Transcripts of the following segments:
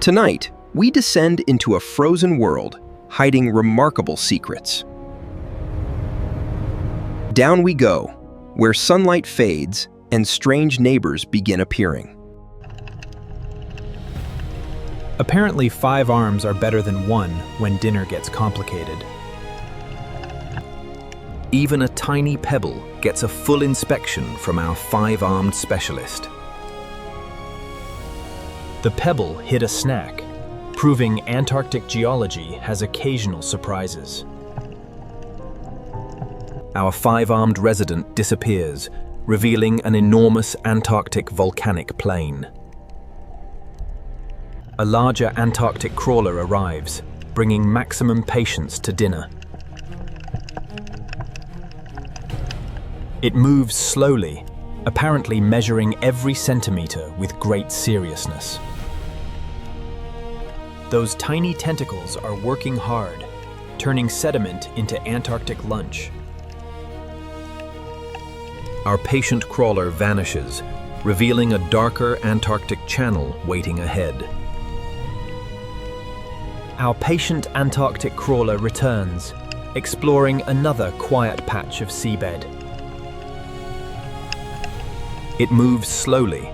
Tonight, we descend into a frozen world, hiding remarkable secrets. Down we go, where sunlight fades and strange neighbors begin appearing. Apparently 5 arms are better than 1 when dinner gets complicated. Even a tiny pebble gets a full inspection from our 5-armed specialist. The pebble hid a snack, proving Antarctic geology has occasional surprises. Our 5-armed resident disappears, revealing an enormous Antarctic volcanic plain. A larger Antarctic crawler arrives, bringing maximum patience to dinner. It moves slowly, apparently measuring every centimeter with great seriousness. Those tiny tentacles are working hard, turning sediment into Antarctic lunch. Our patient crawler vanishes, revealing a darker Antarctic channel waiting ahead. Our patient Antarctic crawler returns, exploring another quiet patch of seabed. It moves slowly,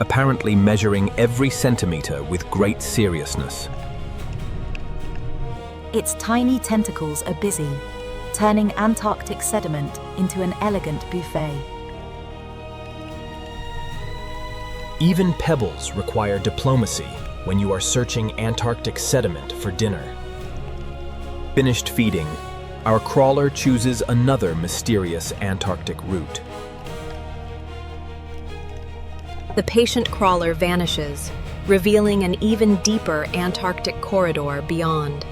apparently measuring every centimeter with great seriousness. Its tiny tentacles are busy, turning Antarctic sediment into an elegant buffet. Even pebbles require diplomacy when you are searching Antarctic sediment for dinner. Finished feeding, our crawler chooses another mysterious Antarctic route. The patient crawler vanishes, revealing an even deeper Antarctic corridor beyond.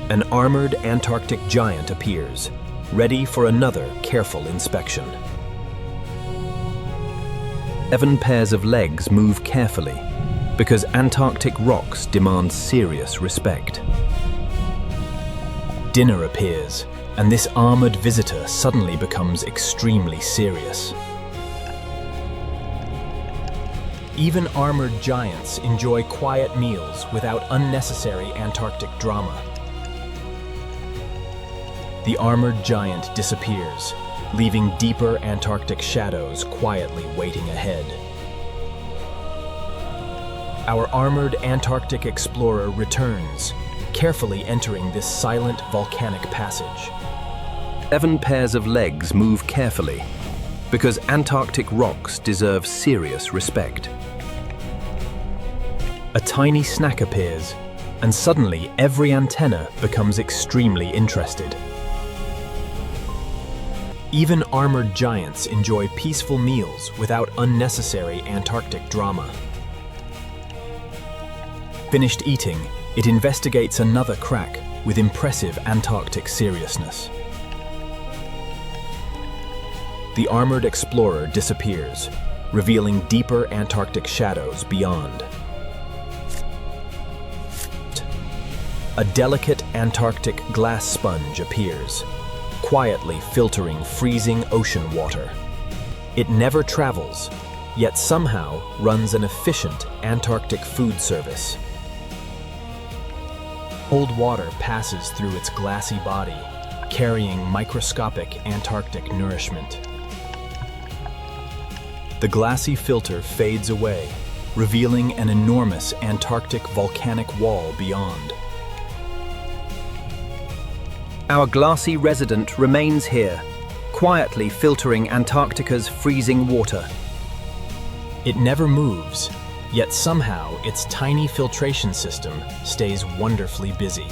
An armored Antarctic giant appears, ready for another careful inspection. 7 pairs of legs move carefully, because Antarctic rocks demand serious respect. Dinner appears, and this armored visitor suddenly becomes extremely serious. Even armored giants enjoy quiet meals without unnecessary Antarctic drama. The armored giant disappears, leaving deeper Antarctic shadows quietly waiting ahead. Our armored Antarctic explorer returns, carefully entering this silent volcanic passage. 7 pairs of legs move carefully, because Antarctic rocks deserve serious respect. A tiny snack appears, and suddenly every antenna becomes extremely interested. Even armored giants enjoy peaceful meals without unnecessary Antarctic drama. Finished eating, it investigates another crack with impressive Antarctic seriousness. The armored explorer disappears, revealing deeper Antarctic shadows beyond. A delicate Antarctic glass sponge appears, quietly filtering freezing ocean water. It never travels, yet somehow runs an efficient Antarctic food service. Cold water passes through its glassy body, carrying microscopic Antarctic nourishment. The glassy filter fades away, revealing an enormous Antarctic volcanic wall beyond. Our glassy resident remains here, quietly filtering Antarctica's freezing water. It never moves, yet somehow its tiny filtration system stays wonderfully busy.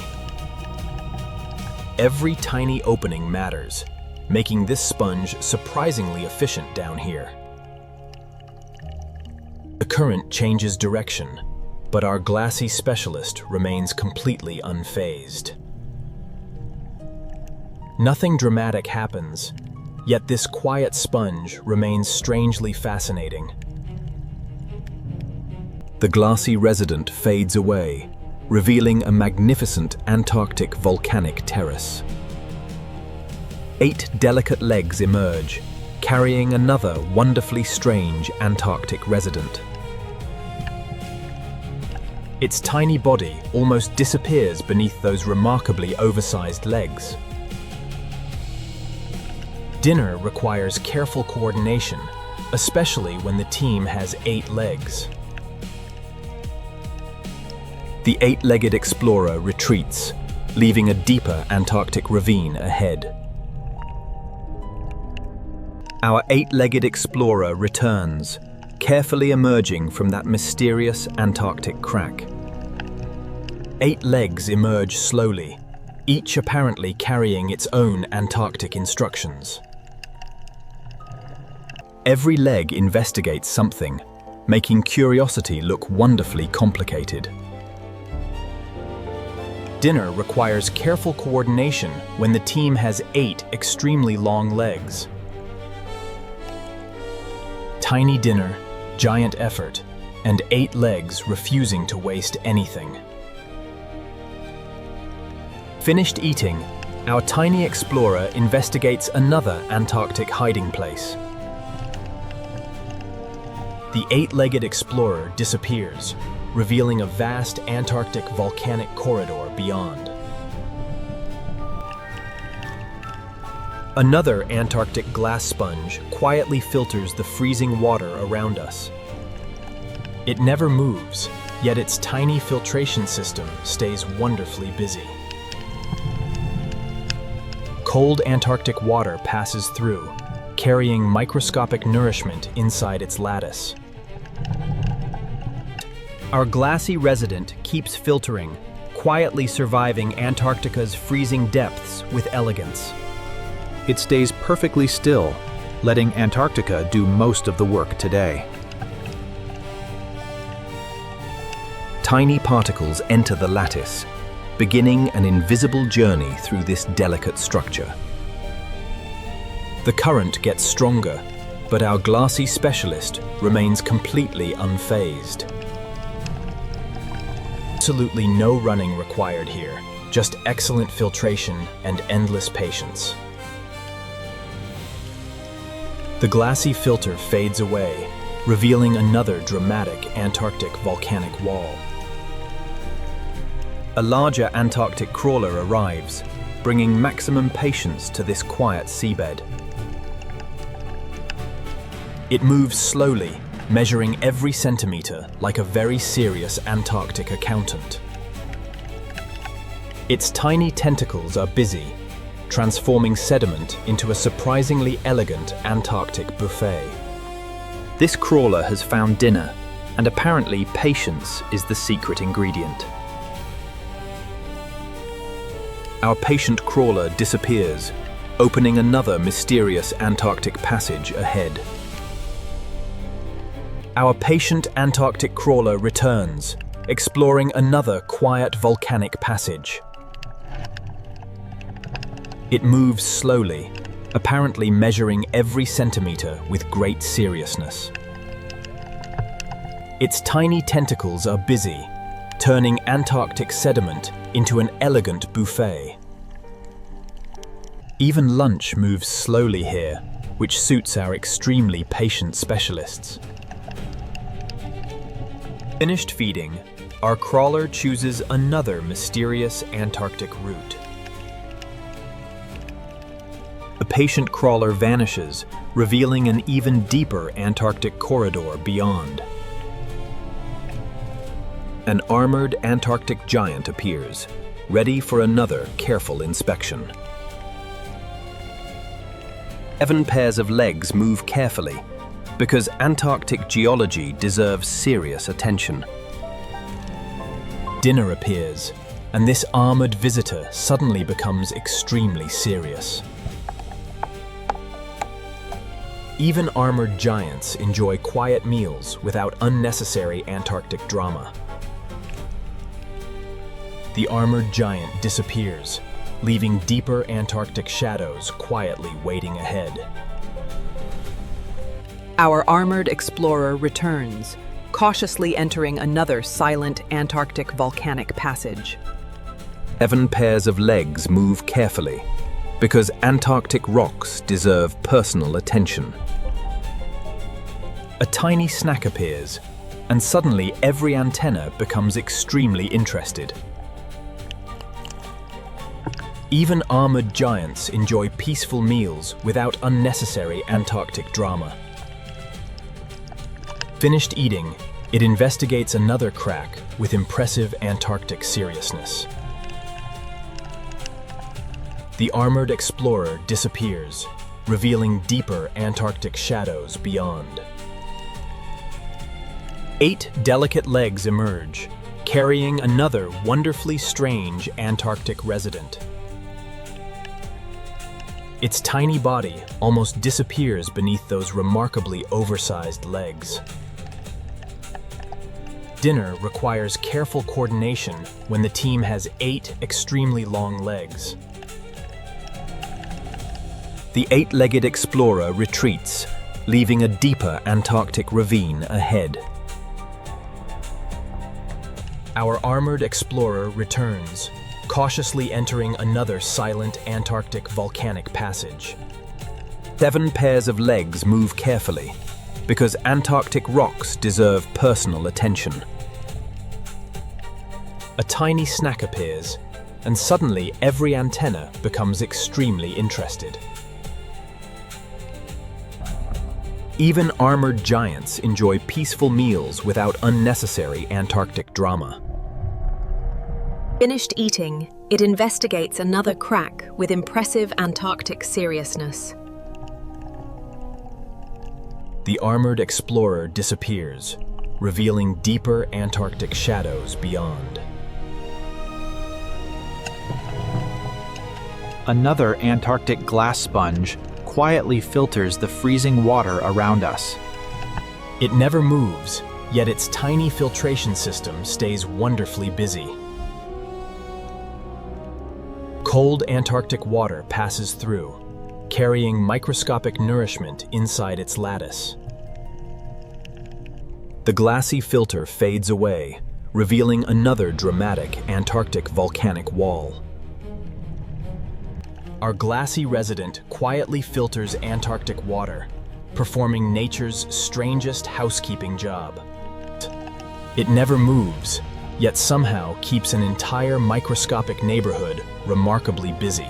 Every tiny opening matters, making this sponge surprisingly efficient down here. The current changes direction, but our glassy specialist remains completely unfazed. Nothing dramatic happens, yet this quiet sponge remains strangely fascinating. The glassy resident fades away, revealing a magnificent Antarctic volcanic terrace. 8 delicate legs emerge, carrying another wonderfully strange Antarctic resident. Its tiny body almost disappears beneath those remarkably oversized legs. Dinner requires careful coordination, especially when the team has 8 legs. The 8-legged explorer retreats, leaving a deeper Antarctic ravine ahead. Our 8-legged explorer returns, carefully emerging from that mysterious Antarctic crack. 8 legs emerge slowly, each apparently carrying its own Antarctic instructions. Every leg investigates something, making curiosity look wonderfully complicated. Dinner requires careful coordination when the team has 8 extremely long legs. Tiny dinner, giant effort, and 8 legs refusing to waste anything. Finished eating, our tiny explorer investigates another Antarctic hiding place. The 8-legged explorer disappears, revealing a vast Antarctic volcanic corridor beyond. Another Antarctic glass sponge quietly filters the freezing water around us. It never moves, yet its tiny filtration system stays wonderfully busy. Cold Antarctic water passes through, carrying microscopic nourishment inside its lattice. Our glassy resident keeps filtering, quietly surviving Antarctica's freezing depths with elegance. It stays perfectly still, letting Antarctica do most of the work today. Tiny particles enter the lattice, beginning an invisible journey through this delicate structure. The current gets stronger, but our glassy specialist remains completely unfazed. Absolutely no running required here, just excellent filtration and endless patience. The glassy filter fades away, revealing another dramatic Antarctic volcanic wall. A larger Antarctic crawler arrives, bringing maximum patience to this quiet seabed. It moves slowly, measuring every centimeter like a very serious Antarctic accountant. Its tiny tentacles are busy, transforming sediment into a surprisingly elegant Antarctic buffet. This crawler has found dinner, and apparently patience is the secret ingredient. Our patient crawler disappears, opening another mysterious Antarctic passage ahead. Our patient Antarctic crawler returns, exploring another quiet volcanic passage. It moves slowly, apparently measuring every centimeter with great seriousness. Its tiny tentacles are busy, turning Antarctic sediment into an elegant buffet. Even lunch moves slowly here, which suits our extremely patient specialists. Finished feeding, our crawler chooses another mysterious Antarctic route. The patient crawler vanishes, revealing an even deeper Antarctic corridor beyond. An armored Antarctic giant appears, ready for another careful inspection. 7 pairs of legs move carefully, because Antarctic geology deserves serious attention. Dinner appears, and this armored visitor suddenly becomes extremely serious. Even armored giants enjoy quiet meals without unnecessary Antarctic drama. The armored giant disappears, leaving deeper Antarctic shadows quietly waiting ahead. Our armored explorer returns, cautiously entering another silent Antarctic volcanic passage. 7 pairs of legs move carefully, because Antarctic rocks deserve personal attention. A tiny snack appears, and suddenly every antenna becomes extremely interested. Even armored giants enjoy peaceful meals without unnecessary Antarctic drama. Finished eating, it investigates another crack with impressive Antarctic seriousness. The armored explorer disappears, revealing deeper Antarctic shadows beyond. 8 delicate legs emerge, carrying another wonderfully strange Antarctic resident. Its tiny body almost disappears beneath those remarkably oversized legs. Dinner requires careful coordination when the team has 8 extremely long legs. The 8-legged explorer retreats, leaving a deeper Antarctic ravine ahead. Our armored explorer returns, cautiously entering another silent Antarctic volcanic passage. 7 pairs of legs move carefully, because Antarctic rocks deserve personal attention. A tiny snack appears, and suddenly every antenna becomes extremely interested. Even armored giants enjoy peaceful meals without unnecessary Antarctic drama. Finished eating, it investigates another crack with impressive Antarctic seriousness. The armored explorer disappears, revealing deeper Antarctic shadows beyond. Another Antarctic glass sponge quietly filters the freezing water around us. It never moves, yet its tiny filtration system stays wonderfully busy. Cold Antarctic water passes through, carrying microscopic nourishment inside its lattice. The glassy filter fades away, revealing another dramatic Antarctic volcanic wall. Our glassy resident quietly filters Antarctic water, performing nature's strangest housekeeping job. It never moves, yet somehow keeps an entire microscopic neighborhood remarkably busy.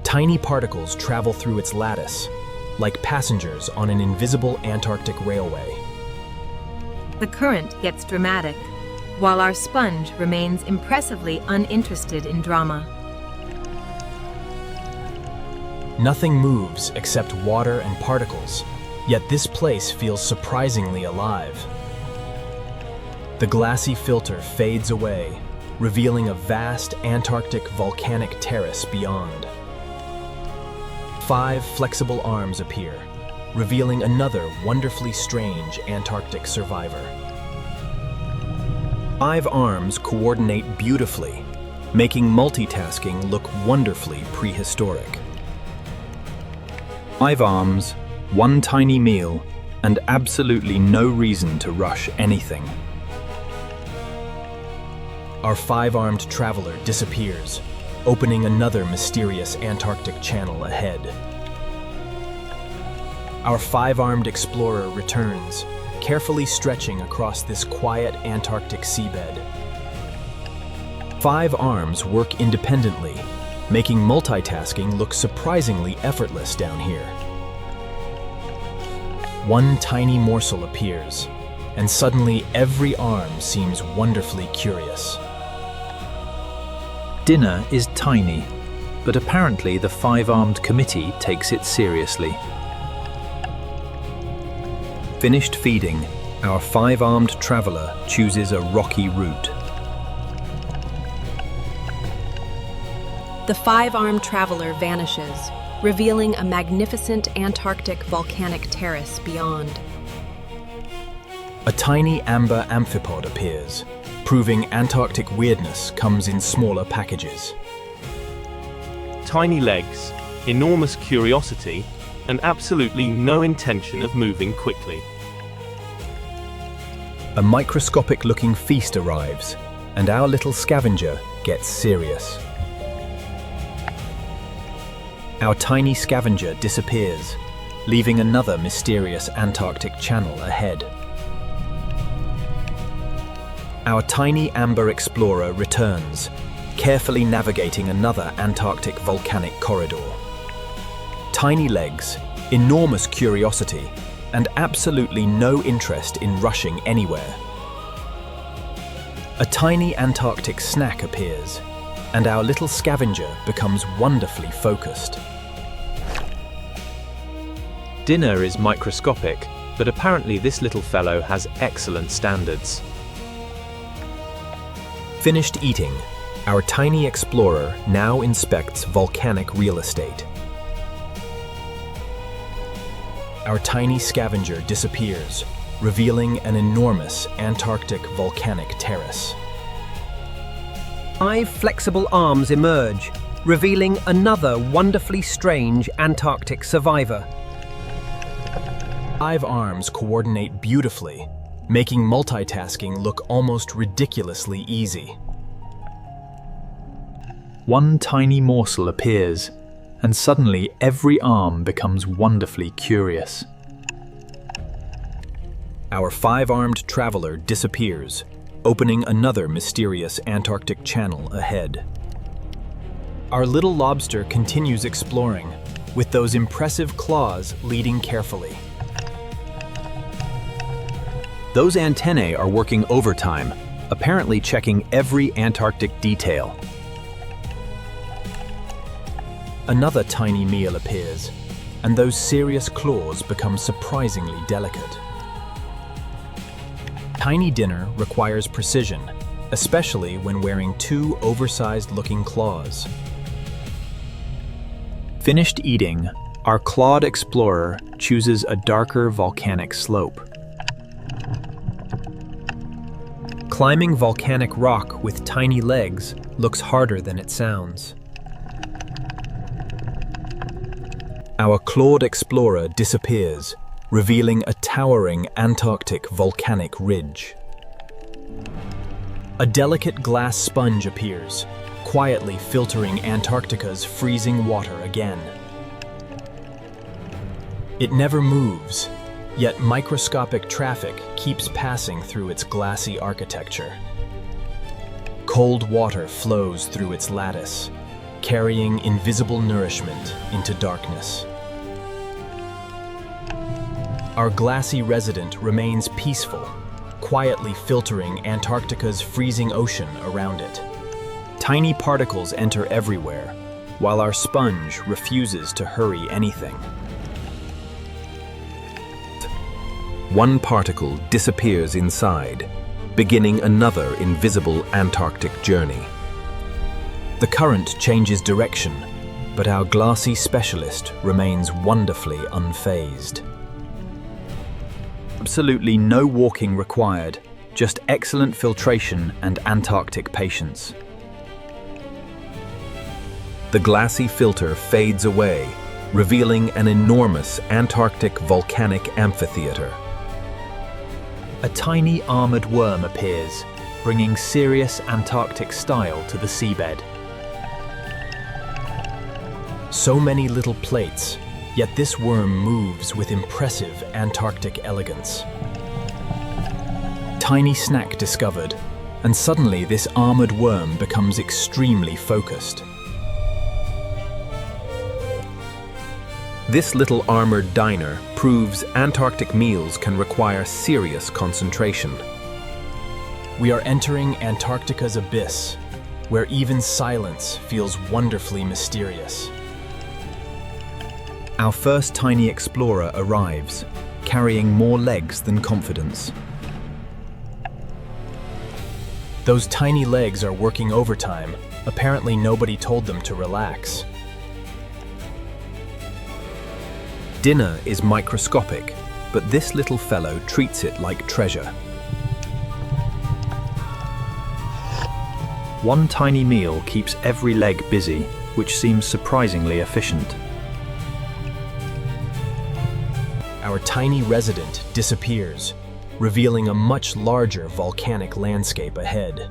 Tiny particles travel through its lattice, like passengers on an invisible Antarctic railway. The current gets dramatic, while our sponge remains impressively uninterested in drama. Nothing moves except water and particles, yet this place feels surprisingly alive. The glassy filter fades away, revealing a vast Antarctic volcanic terrace beyond. 5 flexible arms appear, revealing another wonderfully strange Antarctic survivor. 5 arms coordinate beautifully, making multitasking look wonderfully prehistoric. 5 arms, 1 tiny meal, and absolutely no reason to rush anything. Our 5-armed traveler disappears, opening another mysterious Antarctic channel ahead. Our 5-armed explorer returns, carefully stretching across this quiet Antarctic seabed. 5 arms work independently, making multitasking look surprisingly effortless down here. 1 tiny morsel appears, and suddenly every arm seems wonderfully curious. Dinner is tiny, but apparently the 5-armed committee takes it seriously. Finished feeding, our 5-armed traveler chooses a rocky route. The 5-armed traveler vanishes, revealing a magnificent Antarctic volcanic terrace beyond. A tiny amber amphipod appears, proving Antarctic weirdness comes in smaller packages. Tiny legs, enormous curiosity, and absolutely no intention of moving quickly. A microscopic-looking feast arrives, and our little scavenger gets serious. Our tiny scavenger disappears, leaving another mysterious Antarctic channel ahead. Our tiny amber explorer returns, carefully navigating another Antarctic volcanic corridor. Tiny legs, enormous curiosity, and absolutely no interest in rushing anywhere. A tiny Antarctic snack appears, and our little scavenger becomes wonderfully focused. Dinner is microscopic, but apparently this little fellow has excellent standards. Finished eating, our tiny explorer now inspects volcanic real estate. Our tiny scavenger disappears, revealing an enormous Antarctic volcanic terrace. 5 flexible arms emerge, revealing another wonderfully strange Antarctic survivor. 5 arms coordinate beautifully, making multitasking look almost ridiculously easy. One tiny morsel appears, and suddenly every arm becomes wonderfully curious. Our 5-armed traveler disappears, opening another mysterious Antarctic channel ahead. Our little lobster continues exploring, with those impressive claws leading carefully. Those antennae are working overtime, apparently checking every Antarctic detail. Another tiny meal appears, and those serious claws become surprisingly delicate. Tiny dinner requires precision, especially when wearing 2 oversized-looking claws. Finished eating, our clawed explorer chooses a darker volcanic slope. Climbing volcanic rock with tiny legs looks harder than it sounds. Our clawed explorer disappears, revealing a towering Antarctic volcanic ridge. A delicate glass sponge appears, quietly filtering Antarctica's freezing water again. It never moves, yet microscopic traffic keeps passing through its glassy architecture. Cold water flows through its lattice, carrying invisible nourishment into darkness. Our glassy resident remains peaceful, quietly filtering Antarctica's freezing ocean around it. Tiny particles enter everywhere, while our sponge refuses to hurry anything. One particle disappears inside, beginning another invisible Antarctic journey. The current changes direction, but our glassy specialist remains wonderfully unfazed. Absolutely no walking required, just excellent filtration and Antarctic patience. The glassy filter fades away, revealing an enormous Antarctic volcanic amphitheater. A tiny armored worm appears, bringing serious Antarctic style to the seabed. So many little plates, yet this worm moves with impressive Antarctic elegance. Tiny snack discovered, and suddenly this armored worm becomes extremely focused. This little armored diner proves Antarctic meals can require serious concentration. We are entering Antarctica's abyss, where even silence feels wonderfully mysterious. Our first tiny explorer arrives, carrying more legs than confidence. Those tiny legs are working overtime. Apparently nobody told them to relax. Dinner is microscopic, but this little fellow treats it like treasure. One tiny meal keeps every leg busy, which seems surprisingly efficient. Our tiny resident disappears, revealing a much larger volcanic landscape ahead.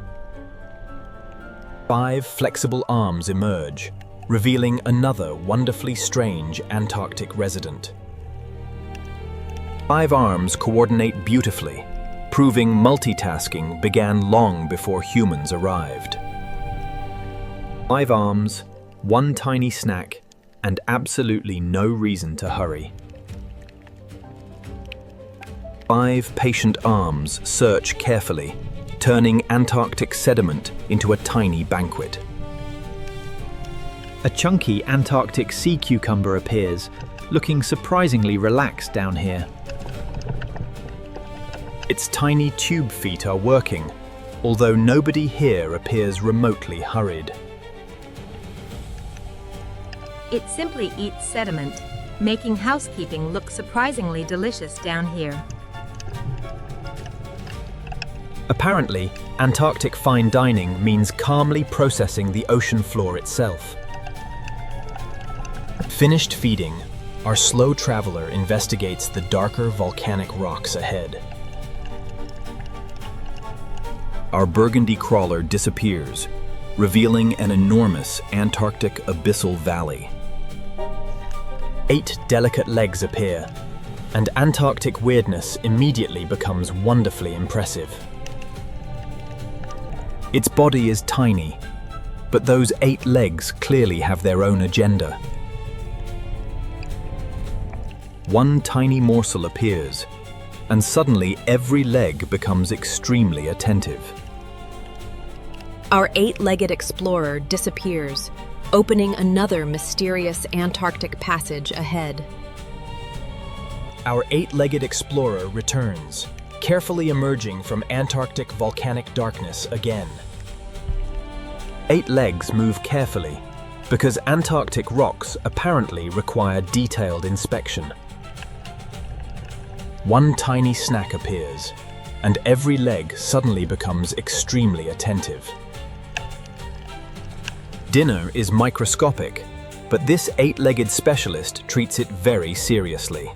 5 flexible arms emerge, revealing another wonderfully strange Antarctic resident. 5 arms coordinate beautifully, proving multitasking began long before humans arrived. 5 arms, 1 tiny snack, and absolutely no reason to hurry. 5 patient arms search carefully, turning Antarctic sediment into a tiny banquet. A chunky Antarctic sea cucumber appears, looking surprisingly relaxed down here. Its tiny tube feet are working, although nobody here appears remotely hurried. It simply eats sediment, making housekeeping look surprisingly delicious down here. Apparently, Antarctic fine dining means calmly processing the ocean floor itself. Finished feeding, our slow traveler investigates the darker volcanic rocks ahead. Our burgundy crawler disappears, revealing an enormous Antarctic abyssal valley. 8 delicate legs appear, and Antarctic weirdness immediately becomes wonderfully impressive. Its body is tiny, but those 8 legs clearly have their own agenda. 1 tiny morsel appears, and suddenly every leg becomes extremely attentive. Our 8-legged explorer disappears, opening another mysterious Antarctic passage ahead. Our 8-legged explorer returns, carefully emerging from Antarctic volcanic darkness again. 8 legs move carefully, because Antarctic rocks apparently require detailed inspection. 1 tiny snack appears, and every leg suddenly becomes extremely attentive. Dinner is microscopic, but this 8-legged specialist treats it very seriously.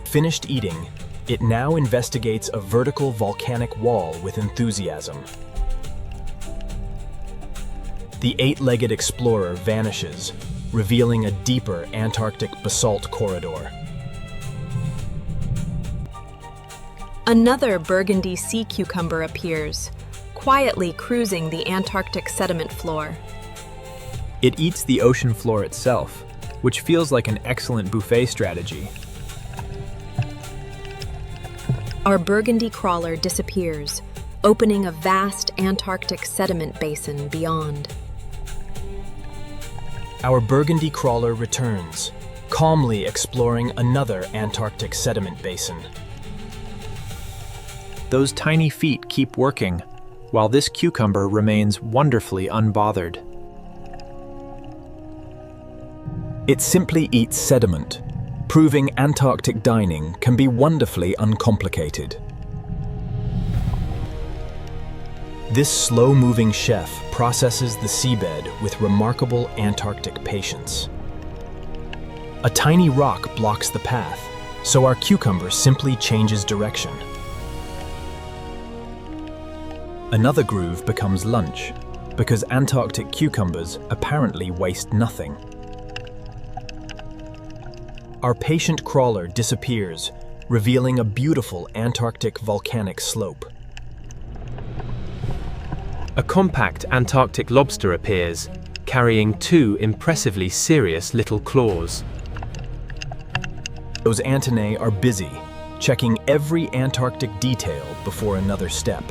Finished eating, it now investigates a vertical volcanic wall with enthusiasm. The 8-legged explorer vanishes, revealing a deeper Antarctic basalt corridor. Another burgundy sea cucumber appears, quietly cruising the Antarctic sediment floor. It eats the ocean floor itself, which feels like an excellent buffet strategy. Our burgundy crawler disappears, opening a vast Antarctic sediment basin beyond. Our burgundy crawler returns, calmly exploring another Antarctic sediment basin. Those tiny feet keep working, while this cucumber remains wonderfully unbothered. It simply eats sediment, proving Antarctic dining can be wonderfully uncomplicated. This slow-moving chef processes the seabed with remarkable Antarctic patience. A tiny rock blocks the path, so our cucumber simply changes direction. Another groove becomes lunch, because Antarctic cucumbers apparently waste nothing. Our patient crawler disappears, revealing a beautiful Antarctic volcanic slope. A compact Antarctic lobster appears, carrying 2 impressively serious little claws. Those antennae are busy, checking every Antarctic detail before another step.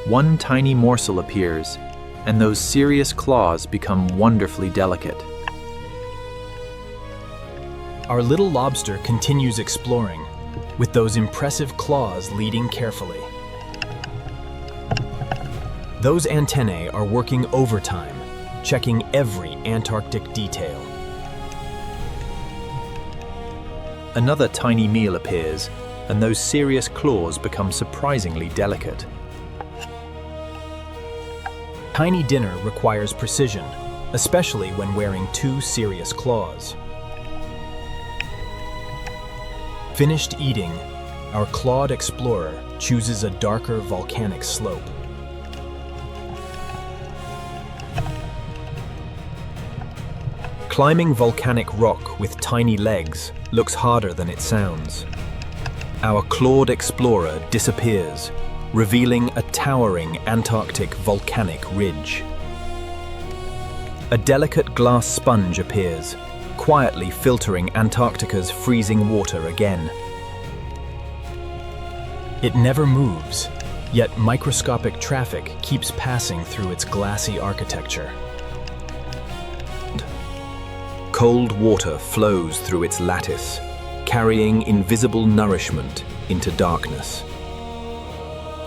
1 tiny morsel appears, and those serious claws become wonderfully delicate. Our little lobster continues exploring, with those impressive claws leading carefully. Those antennae are working overtime, checking every Antarctic detail. Another tiny meal appears, and those serious claws become surprisingly delicate. Tiny dinner requires precision, especially when wearing 2 serious claws. Finished eating, our clawed explorer chooses a darker volcanic slope. Climbing volcanic rock with tiny legs looks harder than it sounds. Our clawed explorer disappears, revealing a towering Antarctic volcanic ridge. A delicate glass sponge appears, quietly filtering Antarctica's freezing water again. It never moves, yet microscopic traffic keeps passing through its glassy architecture. Cold water flows through its lattice, carrying invisible nourishment into darkness.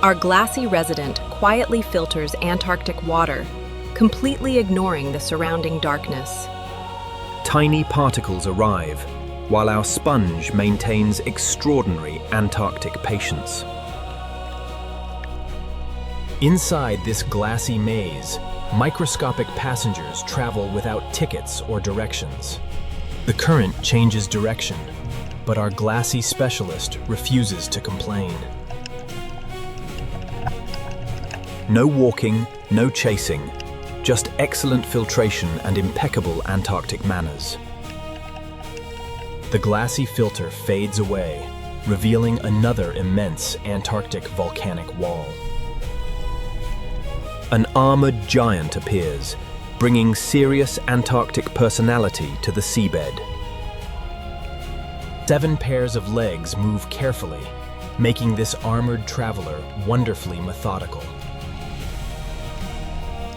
Our glassy resident quietly filters Antarctic water, completely ignoring the surrounding darkness. Tiny particles arrive, while our sponge maintains extraordinary Antarctic patience. Inside this glassy maze, microscopic passengers travel without tickets or directions. The current changes direction, but our glassy specialist refuses to complain. No walking, no chasing, just excellent filtration and impeccable Antarctic manners. The glassy filter fades away, revealing another immense Antarctic volcanic wall. An armored giant appears, bringing serious Antarctic personality to the seabed. 7 pairs of legs move carefully, making this armored traveler wonderfully methodical.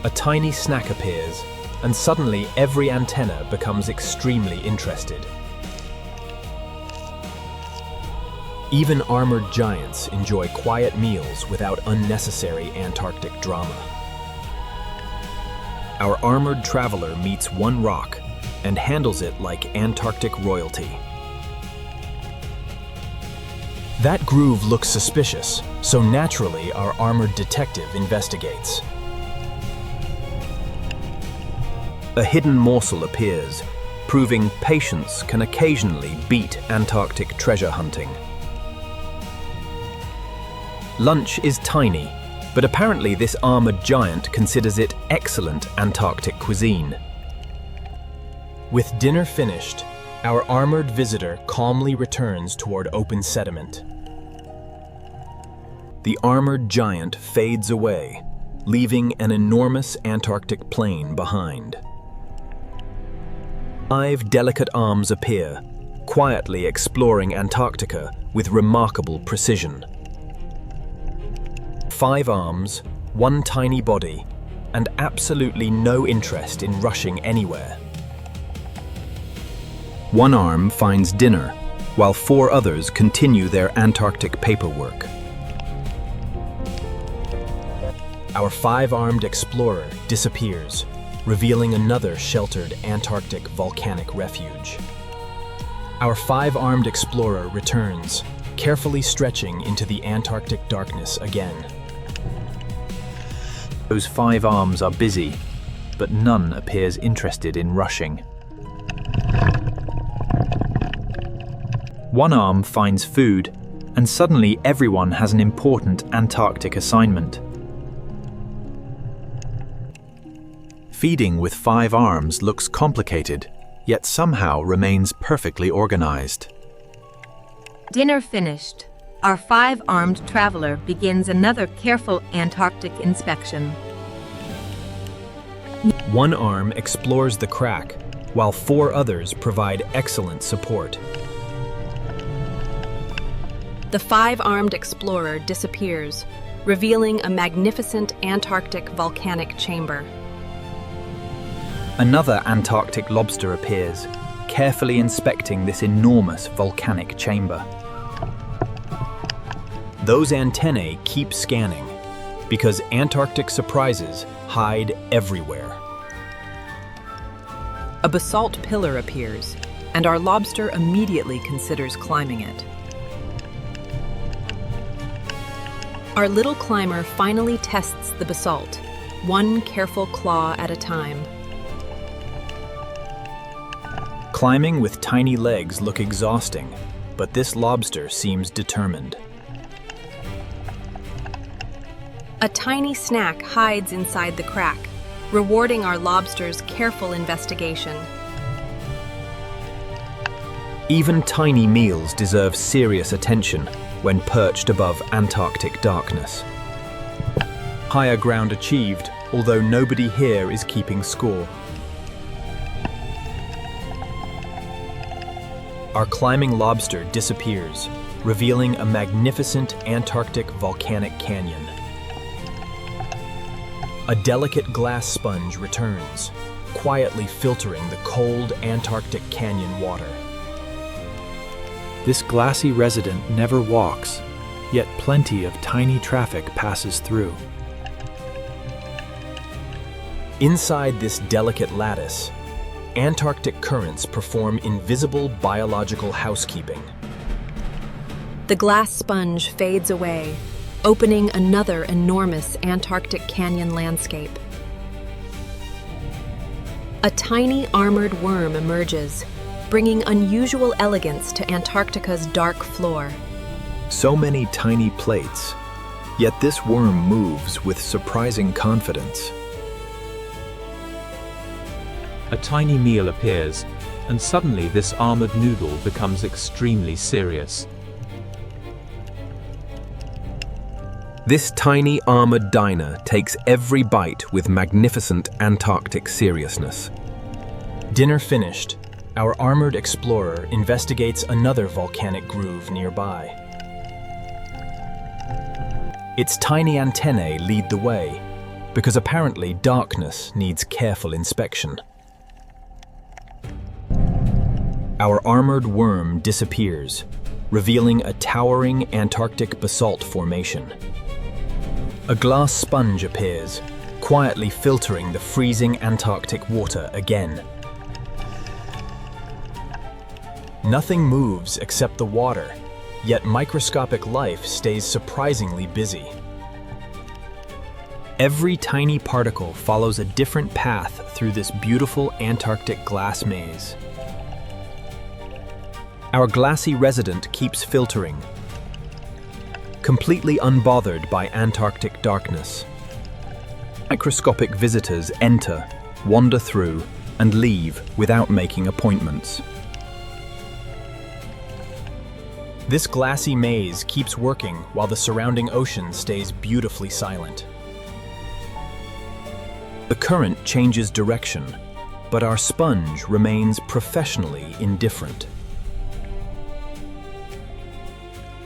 A tiny snack appears, and suddenly every antenna becomes extremely interested. Even armored giants enjoy quiet meals without unnecessary Antarctic drama. Our armored traveler meets one rock and handles it like Antarctic royalty. That groove looks suspicious, so naturally our armored detective investigates. A hidden morsel appears, proving patience can occasionally beat Antarctic treasure hunting. Lunch is tiny, but apparently this armored giant considers it excellent Antarctic cuisine. With dinner finished, our armored visitor calmly returns toward open sediment. The armored giant fades away, leaving an enormous Antarctic plain behind. 5 delicate arms appear, quietly exploring Antarctica with remarkable precision. 5 arms, 1 tiny body, and absolutely no interest in rushing anywhere. 1 arm finds dinner, while 4 others continue their Antarctic paperwork. Our 5-armed explorer disappears, revealing another sheltered Antarctic volcanic refuge. Our 5-armed explorer returns, carefully stretching into the Antarctic darkness again. Those 5 arms are busy, but none appears interested in rushing. 1 arm finds food, and suddenly everyone has an important Antarctic assignment. Feeding with 5 arms looks complicated, yet somehow remains perfectly organized. Dinner finished. Our 5-armed traveler begins another careful Antarctic inspection. 1 arm explores the crack, while 4 others provide excellent support. The 5-armed explorer disappears, revealing a magnificent Antarctic volcanic chamber. Another Antarctic lobster appears, carefully inspecting this enormous volcanic chamber. Those antennae keep scanning, because Antarctic surprises hide everywhere. A basalt pillar appears, and our lobster immediately considers climbing it. Our little climber finally tests the basalt, 1 careful claw at a time. Climbing with tiny legs look exhausting, but this lobster seems determined. A tiny snack hides inside the crack, rewarding our lobster's careful investigation. Even tiny meals deserve serious attention when perched above Antarctic darkness. Higher ground achieved, although nobody here is keeping score. Our climbing lobster disappears, revealing a magnificent Antarctic volcanic canyon. A delicate glass sponge returns, quietly filtering the cold Antarctic canyon water. This glassy resident never walks, yet plenty of tiny traffic passes through. Inside this delicate lattice, Antarctic currents perform invisible biological housekeeping. The glass sponge fades away, opening another enormous Antarctic canyon landscape. A tiny armored worm emerges, bringing unusual elegance to Antarctica's dark floor. So many tiny plates, yet this worm moves with surprising confidence. A tiny meal appears, and suddenly this armored noodle becomes extremely serious. This tiny armored diner takes every bite with magnificent Antarctic seriousness. Dinner finished, our armored explorer investigates another volcanic groove nearby. Its tiny antennae lead the way, because apparently darkness needs careful inspection. Our armored worm disappears, revealing a towering Antarctic basalt formation. A glass sponge appears, quietly filtering the freezing Antarctic water again. Nothing moves except the water, yet microscopic life stays surprisingly busy. Every tiny particle follows a different path through this beautiful Antarctic glass maze. Our glassy resident keeps filtering, completely unbothered by Antarctic darkness. Microscopic visitors enter, wander through, and leave without making appointments. This glassy maze keeps working while the surrounding ocean stays beautifully silent. The current changes direction, but our sponge remains professionally indifferent.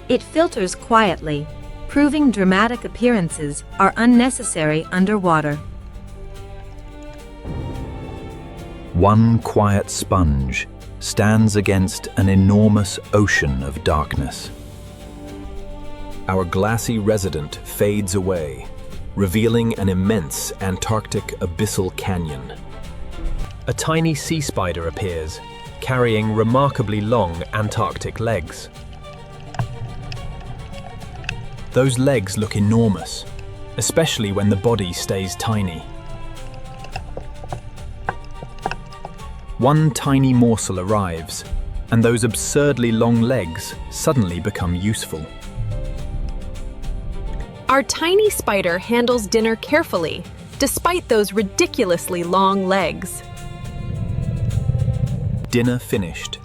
It filters quietly, proving dramatic appearances are unnecessary underwater. One quiet sponge stands against an enormous ocean of darkness. Our glassy resident fades away, revealing an immense Antarctic abyssal canyon. A tiny sea spider appears, carrying remarkably long Antarctic legs. Those legs look enormous, especially when the body stays tiny. One tiny morsel arrives, and those absurdly long legs suddenly become useful. Our tiny spider handles dinner carefully, despite those ridiculously long legs. Dinner finished.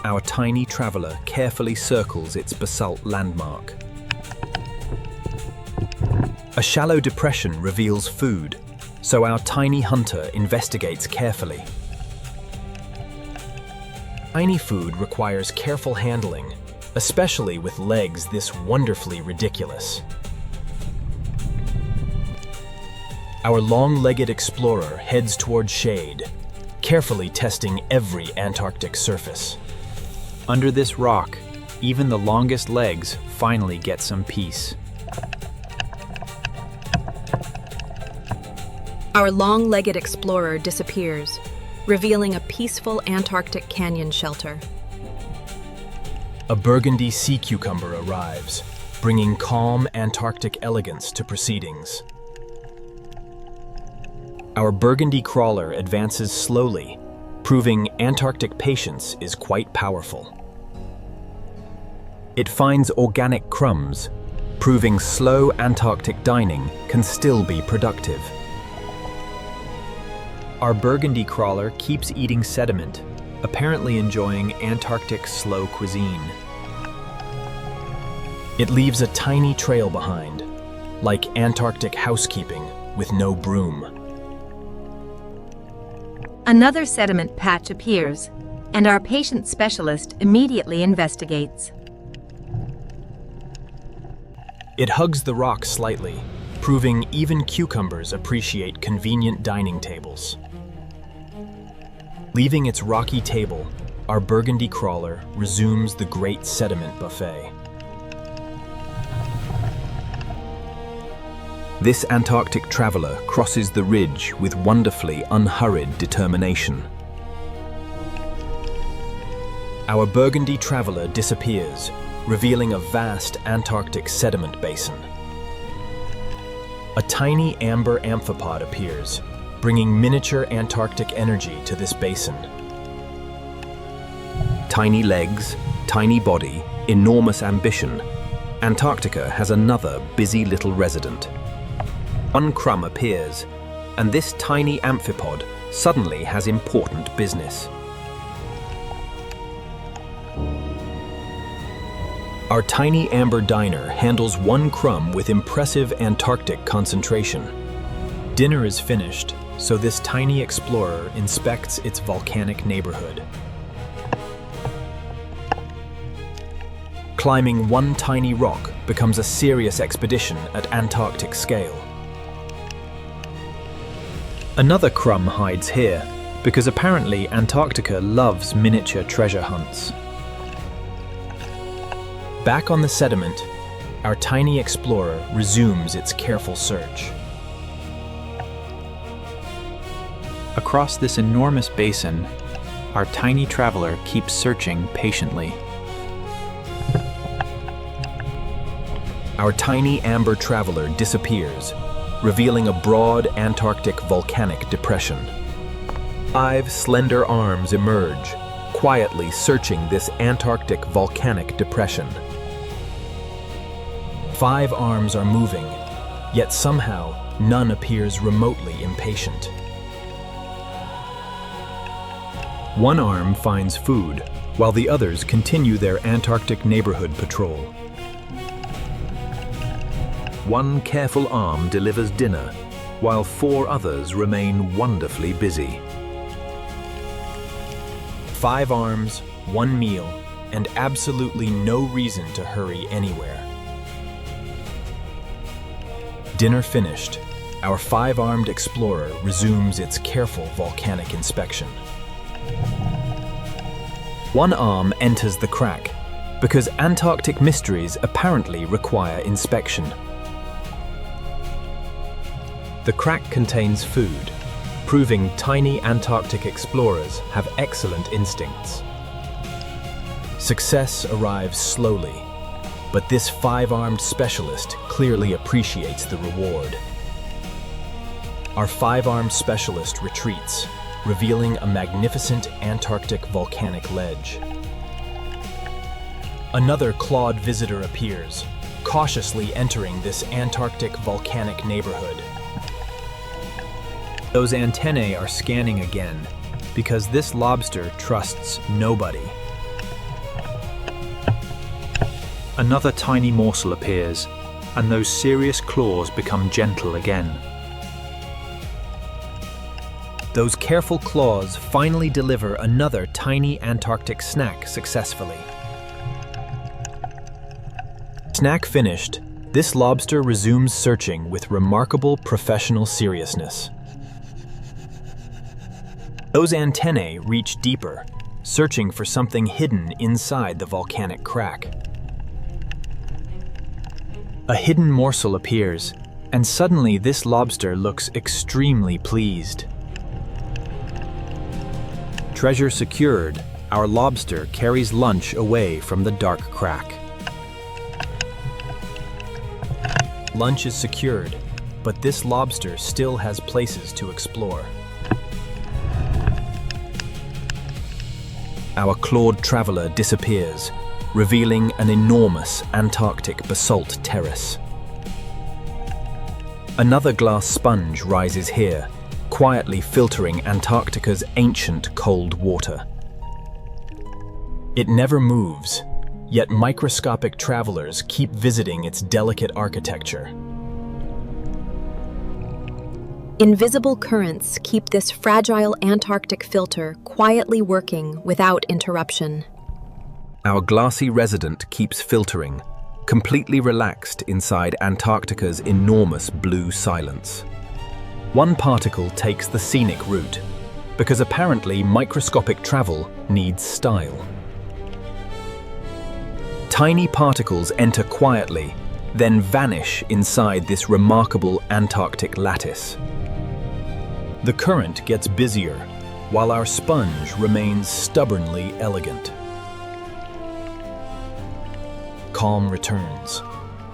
Our tiny traveler carefully circles its basalt landmark. A shallow depression reveals food, so our tiny hunter investigates carefully. Tiny food requires careful handling, especially with legs this wonderfully ridiculous. Our long-legged explorer heads toward shade, carefully testing every Antarctic surface. Under this rock, even the longest legs finally get some peace. Our long-legged explorer disappears, revealing a peaceful Antarctic canyon shelter. A burgundy sea cucumber arrives, bringing calm Antarctic elegance to proceedings. Our burgundy crawler advances slowly, proving Antarctic patience is quite powerful. It finds organic crumbs, proving slow Antarctic dining can still be productive. Our burgundy crawler keeps eating sediment, apparently enjoying Antarctic slow cuisine. It leaves a tiny trail behind, like Antarctic housekeeping with no broom. Another sediment patch appears, and our patient specialist immediately investigates. It hugs the rock slightly, proving even cucumbers appreciate convenient dining tables. Leaving its rocky table, our burgundy crawler resumes the great sediment buffet. This Antarctic traveler crosses the ridge with wonderfully unhurried determination. Our burgundy traveler disappears, revealing a vast Antarctic sediment basin. A tiny amber amphipod appears, bringing miniature Antarctic energy to this basin. Tiny legs, tiny body, enormous ambition. Antarctica has another busy little resident. One crumb appears, and this tiny amphipod suddenly has important business. Our tiny amber diner handles one crumb with impressive Antarctic concentration. Dinner is finished, so this tiny explorer inspects its volcanic neighborhood. Climbing one tiny rock becomes a serious expedition at Antarctic scale. Another crumb hides here, because apparently Antarctica loves miniature treasure hunts. Back on the sediment, our tiny explorer resumes its careful search. Across this enormous basin, our tiny traveler keeps searching patiently. Our tiny amber traveler disappears, revealing a broad Antarctic volcanic depression. 5 slender arms emerge, quietly searching this Antarctic volcanic depression. 5 arms are moving, yet somehow none appears remotely impatient. One arm finds food, while the others continue their Antarctic neighborhood patrol. One careful arm delivers dinner, while 4 others remain wonderfully busy. 5 arms, 1 meal, and absolutely no reason to hurry anywhere. Dinner finished, our 5-armed explorer resumes its careful volcanic inspection. One arm enters the crack, because Antarctic mysteries apparently require inspection. The crack contains food, proving tiny Antarctic explorers have excellent instincts. Success arrives slowly, but this 5-armed specialist clearly appreciates the reward. Our 5-armed specialist retreats, revealing a magnificent Antarctic volcanic ledge. Another clawed visitor appears, cautiously entering this Antarctic volcanic neighborhood. Those antennae are scanning again, because this lobster trusts nobody. Another tiny morsel appears, and those serious claws become gentle again. Those careful claws finally deliver another tiny Antarctic snack successfully. Snack finished, this lobster resumes searching with remarkable professional seriousness. Those antennae reach deeper, searching for something hidden inside the volcanic crack. A hidden morsel appears, and suddenly this lobster looks extremely pleased. Treasure secured, our lobster carries lunch away from the dark crack. Lunch is secured, but this lobster still has places to explore. Our clawed traveler disappears, revealing an enormous Antarctic basalt terrace. Another glass sponge rises here, quietly filtering Antarctica's ancient cold water. It never moves, yet microscopic travelers keep visiting its delicate architecture. Invisible currents keep this fragile Antarctic filter quietly working without interruption. Our glassy resident keeps filtering, completely relaxed inside Antarctica's enormous blue silence. One particle takes the scenic route, because apparently microscopic travel needs style. Tiny particles enter quietly, then vanish inside this remarkable Antarctic lattice. The current gets busier, while our sponge remains stubbornly elegant. Calm returns,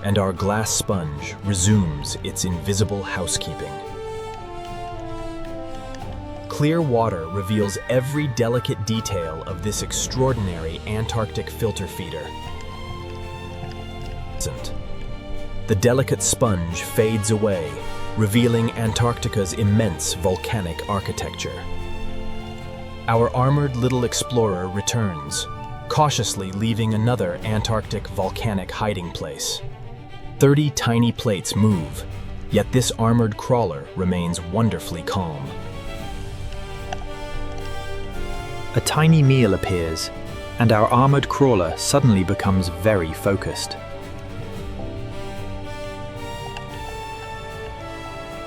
and our glass sponge resumes its invisible housekeeping. Clear water reveals every delicate detail of this extraordinary Antarctic filter feeder. The delicate sponge fades away, revealing Antarctica's immense volcanic architecture. Our armored little explorer returns, cautiously leaving another Antarctic volcanic hiding place. 30 tiny plates move, yet this armored crawler remains wonderfully calm. A tiny meal appears, and our armored crawler suddenly becomes very focused.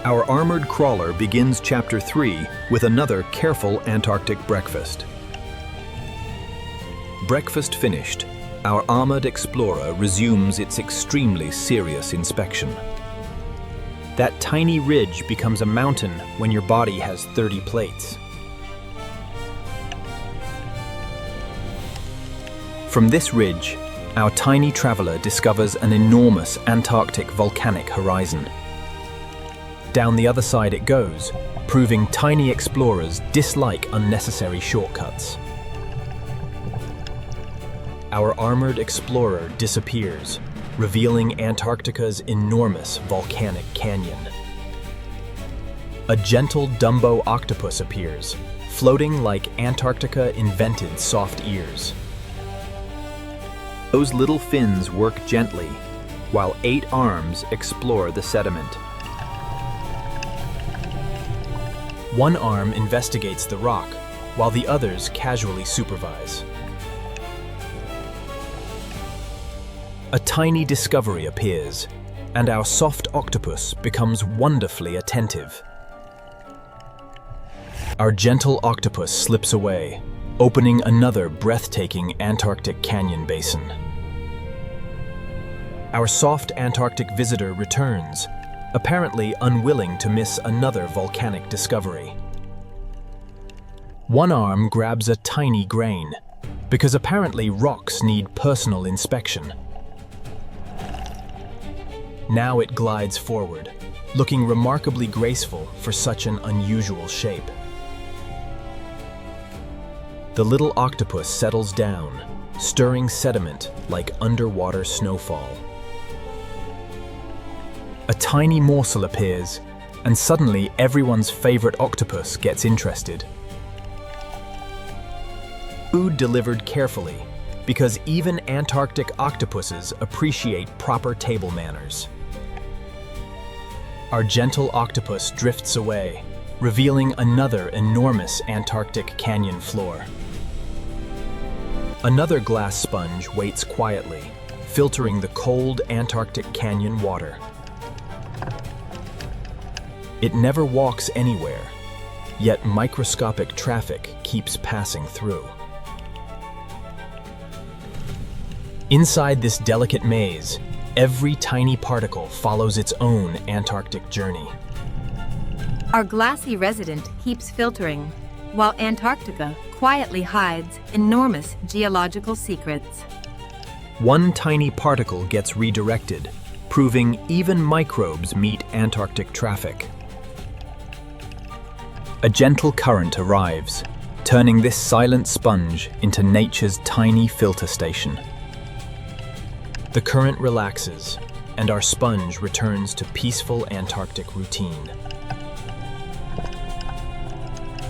Our armored crawler begins Chapter 3 with another careful Antarctic breakfast. Breakfast finished, our armored explorer resumes its extremely serious inspection. That tiny ridge becomes a mountain when your body has 30 plates. From this ridge, our tiny traveler discovers an enormous Antarctic volcanic horizon. Down the other side it goes, proving tiny explorers dislike unnecessary shortcuts. Our armored explorer disappears, revealing Antarctica's enormous volcanic canyon. A gentle Dumbo octopus appears, floating like Antarctica invented soft ears. Those little fins work gently, while 8 arms explore the sediment. One arm investigates the rock, while the others casually supervise. A tiny discovery appears, and our soft octopus becomes wonderfully attentive. Our gentle octopus slips away, opening another breathtaking Antarctic canyon basin. Our soft Antarctic visitor returns, apparently unwilling to miss another volcanic discovery. One arm grabs a tiny grain, because apparently rocks need personal inspection. Now it glides forward, looking remarkably graceful for such an unusual shape. The little octopus settles down, stirring sediment like underwater snowfall. A tiny morsel appears, and suddenly everyone's favorite octopus gets interested. Food delivered carefully, because even Antarctic octopuses appreciate proper table manners. Our gentle octopus drifts away, revealing another enormous Antarctic canyon floor. Another glass sponge waits quietly, filtering the cold Antarctic canyon water. It never walks anywhere, yet microscopic traffic keeps passing through. Inside this delicate maze, every tiny particle follows its own Antarctic journey. Our glassy resident keeps filtering, while Antarctica quietly hides enormous geological secrets. One tiny particle gets redirected, proving even microbes meet Antarctic traffic. A gentle current arrives, turning this silent sponge into nature's tiny filter station. The current relaxes, and our sponge returns to peaceful Antarctic routine.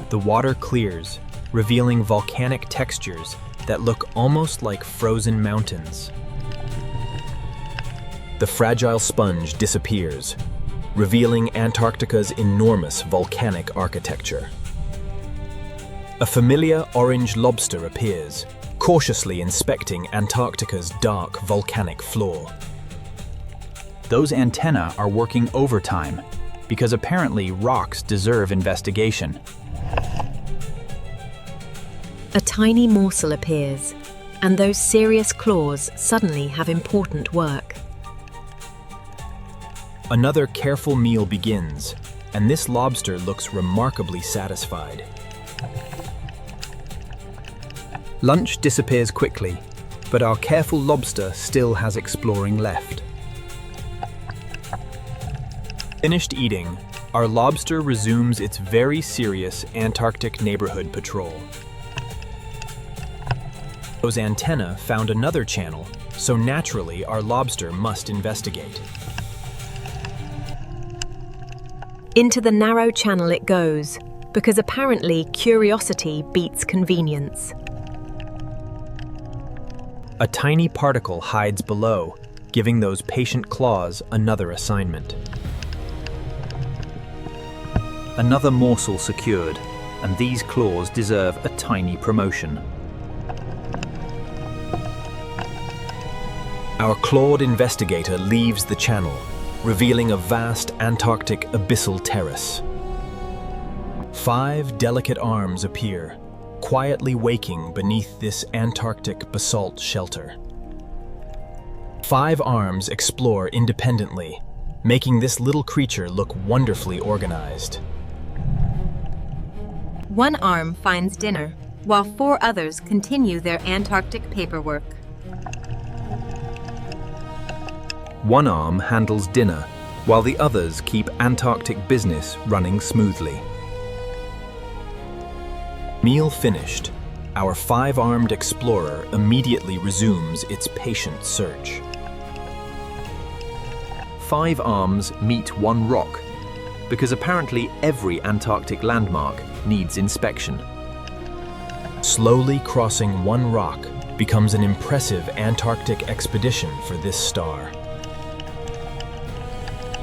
The water clears, revealing volcanic textures that look almost like frozen mountains. The fragile sponge disappears, revealing Antarctica's enormous volcanic architecture. A familiar orange lobster appears, cautiously inspecting Antarctica's dark volcanic floor. Those antennae are working overtime, because apparently rocks deserve investigation. A tiny morsel appears, and those serious claws suddenly have important work. Another careful meal begins, and this lobster looks remarkably satisfied. Lunch disappears quickly, but our careful lobster still has exploring left. Finished eating, our lobster resumes its very serious Antarctic neighborhood patrol. Those antennae found another channel, so naturally our lobster must investigate. Into the narrow channel it goes, because apparently curiosity beats convenience. A tiny particle hides below, giving those patient claws another assignment. Another morsel secured, and these claws deserve a tiny promotion. Our clawed investigator leaves the channel, revealing a vast Antarctic abyssal terrace. 5 delicate arms appear, quietly waking beneath this Antarctic basalt shelter. 5 arms explore independently, making this little creature look wonderfully organized. One arm finds dinner, while 4 others continue their Antarctic paperwork. One arm handles dinner, while the others keep Antarctic business running smoothly. Meal finished, our 5-armed explorer immediately resumes its patient search. 5 arms meet one rock, because apparently every Antarctic landmark needs inspection. Slowly crossing one rock becomes an impressive Antarctic expedition for this star.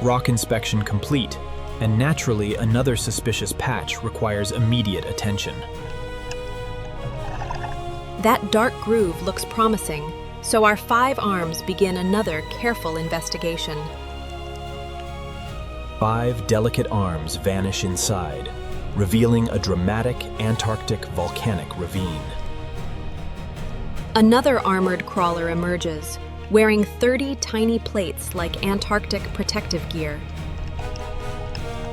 Rock inspection complete, and naturally another suspicious patch requires immediate attention. That dark groove looks promising, so our 5 arms begin another careful investigation. 5 delicate arms vanish inside, revealing a dramatic Antarctic volcanic ravine. Another armored crawler emerges, wearing 30 tiny plates like Antarctic protective gear.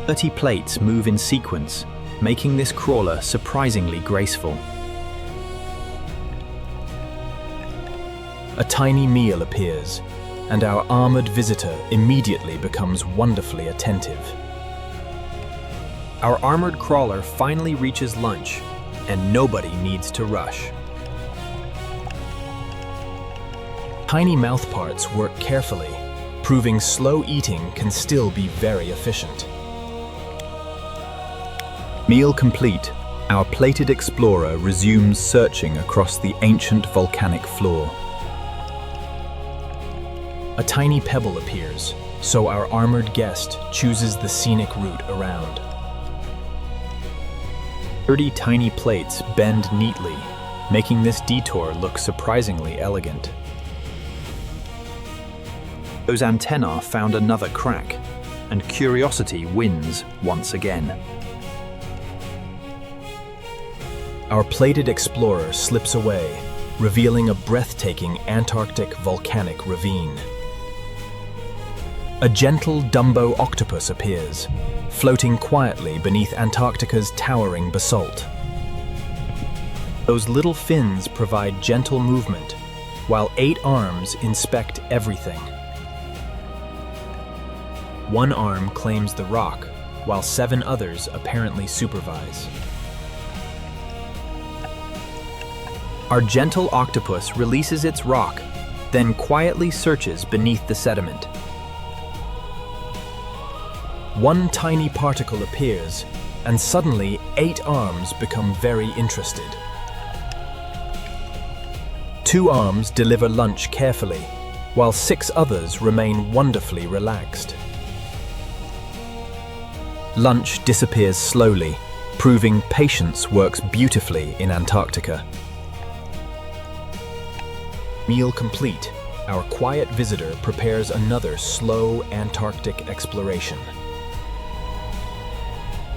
30 plates move in sequence, making this crawler surprisingly graceful. A tiny meal appears, and our armored visitor immediately becomes wonderfully attentive. Our armored crawler finally reaches lunch, and nobody needs to rush. Tiny mouthparts work carefully, proving slow eating can still be very efficient. Meal complete, our plated explorer resumes searching across the ancient volcanic floor. A tiny pebble appears, so our armored guest chooses the scenic route around. 30 tiny plates bend neatly, making this detour look surprisingly elegant. Those antennae found another crack, and curiosity wins once again. Our plated explorer slips away, revealing a breathtaking Antarctic volcanic ravine. A gentle Dumbo octopus appears, floating quietly beneath Antarctica's towering basalt. Those little fins provide gentle movement, while 8 arms inspect everything. 1 arm claims the rock, while 7 others apparently supervise. Our gentle octopus releases its rock, then quietly searches beneath the sediment. 1 tiny particle appears, and suddenly 8 arms become very interested. 2 arms deliver lunch carefully, while 6 others remain wonderfully relaxed. Lunch disappears slowly, proving patience works beautifully in Antarctica. Meal complete, our quiet visitor prepares another slow Antarctic exploration.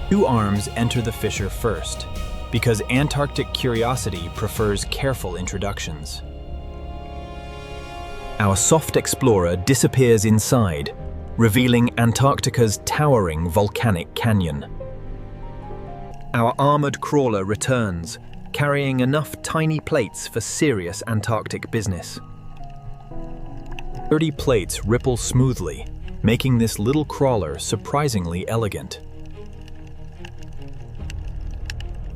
2 arms enter the fissure first, because Antarctic curiosity prefers careful introductions. Our soft explorer disappears inside, revealing Antarctica's towering volcanic canyon. Our armored crawler returns, carrying enough tiny plates for serious Antarctic business. 30 plates ripple smoothly, making this little crawler surprisingly elegant.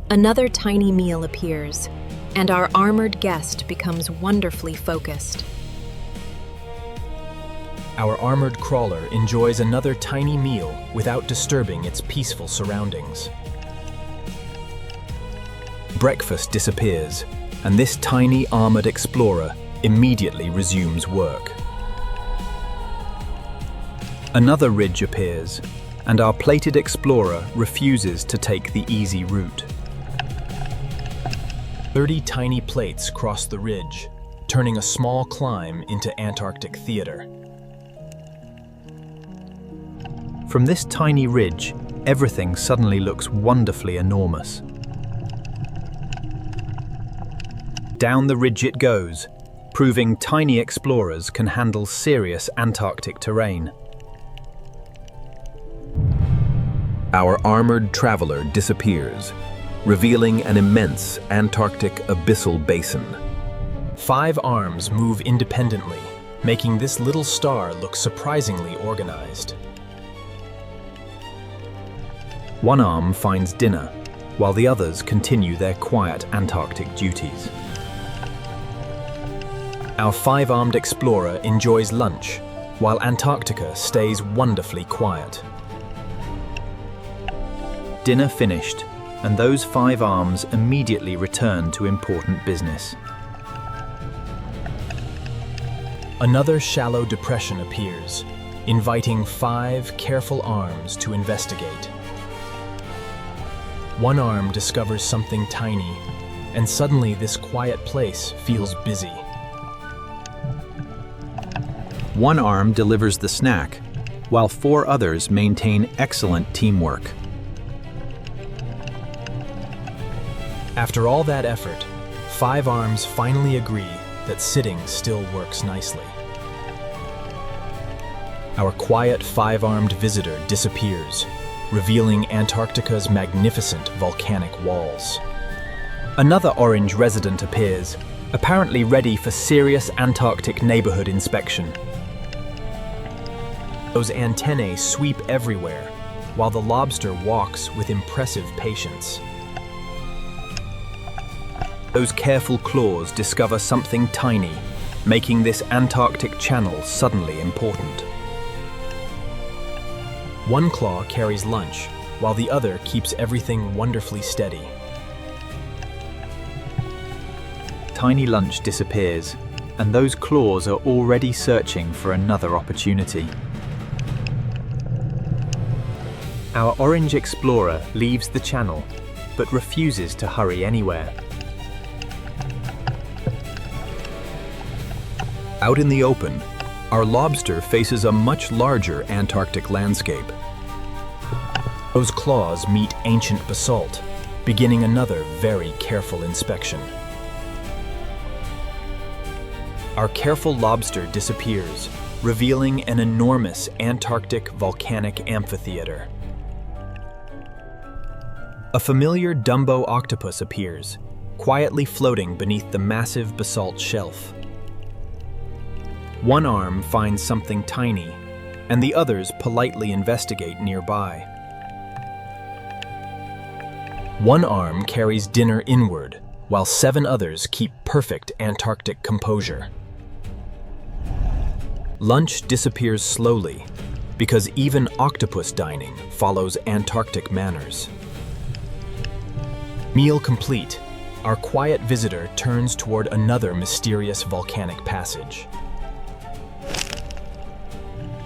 Another tiny meal appears, and our armored guest becomes wonderfully focused. Our armored crawler enjoys another tiny meal without disturbing its peaceful surroundings. Breakfast disappears, and this tiny armored explorer immediately resumes work. Another ridge appears, and our plated explorer refuses to take the easy route. 30 tiny plates cross the ridge, turning a small climb into Antarctic theater. From this tiny ridge, everything suddenly looks wonderfully enormous. Down the ridge it goes, proving tiny explorers can handle serious Antarctic terrain. Our armored traveler disappears, revealing an immense Antarctic abyssal basin. 5 arms move independently, making this little star look surprisingly organized. 1 arm finds dinner, while the others continue their quiet Antarctic duties. Our 5-armed explorer enjoys lunch, while Antarctica stays wonderfully quiet. Dinner finished, and those 5 arms immediately return to important business. Another shallow depression appears, inviting 5 careful arms to investigate. 1 arm discovers something tiny, and suddenly this quiet place feels busy. 1 arm delivers the snack, while 4 others maintain excellent teamwork. After all that effort, 5 arms finally agree that sitting still works nicely. Our quiet 5-armed visitor disappears, revealing Antarctica's magnificent volcanic walls. Another orange resident appears, apparently ready for serious Antarctic neighborhood inspection. Those antennae sweep everywhere, while the lobster walks with impressive patience. Those careful claws discover something tiny, making this Antarctic channel suddenly important. 1 claw carries lunch, while the other keeps everything wonderfully steady. Tiny lunch disappears, and those claws are already searching for another opportunity. Our orange explorer leaves the channel, but refuses to hurry anywhere. Out in the open, our lobster faces a much larger Antarctic landscape. Those claws meet ancient basalt, beginning another very careful inspection. Our careful lobster disappears, revealing an enormous Antarctic volcanic amphitheater. A familiar Dumbo octopus appears, quietly floating beneath the massive basalt shelf. 1 arm finds something tiny, and the others politely investigate nearby. 1 arm carries dinner inward, while 7 others keep perfect Antarctic composure. Lunch disappears slowly, because even octopus dining follows Antarctic manners. Meal complete, our quiet visitor turns toward another mysterious volcanic passage.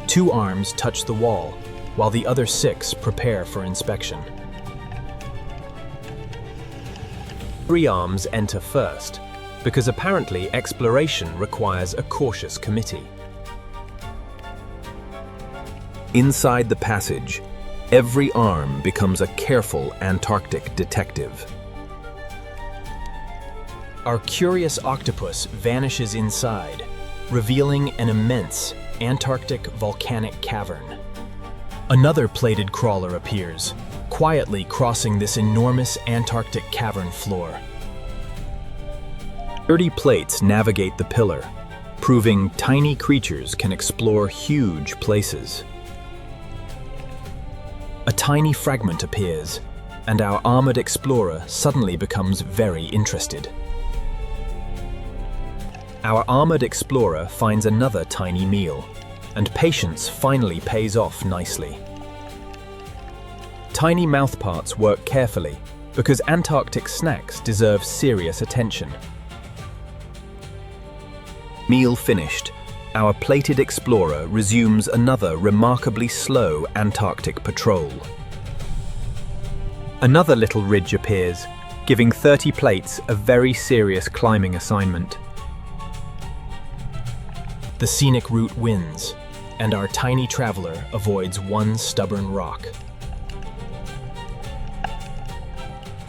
2 arms touch the wall, while the other 6 prepare for inspection. 3 arms enter first, because apparently exploration requires a cautious committee. Inside the passage, every arm becomes a careful Antarctic detective. Our curious octopus vanishes inside, revealing an immense Antarctic volcanic cavern. Another plated crawler appears, quietly crossing this enormous Antarctic cavern floor. 30 plates navigate the pillar, proving tiny creatures can explore huge places. A tiny fragment appears, and our armored explorer suddenly becomes very interested. Our armored explorer finds another tiny meal, and patience finally pays off nicely. Tiny mouthparts work carefully, because Antarctic snacks deserve serious attention. Meal finished, our plated explorer resumes another remarkably slow Antarctic patrol. Another little ridge appears, giving 30 plates a very serious climbing assignment. The scenic route wins, and our tiny traveler avoids one stubborn rock.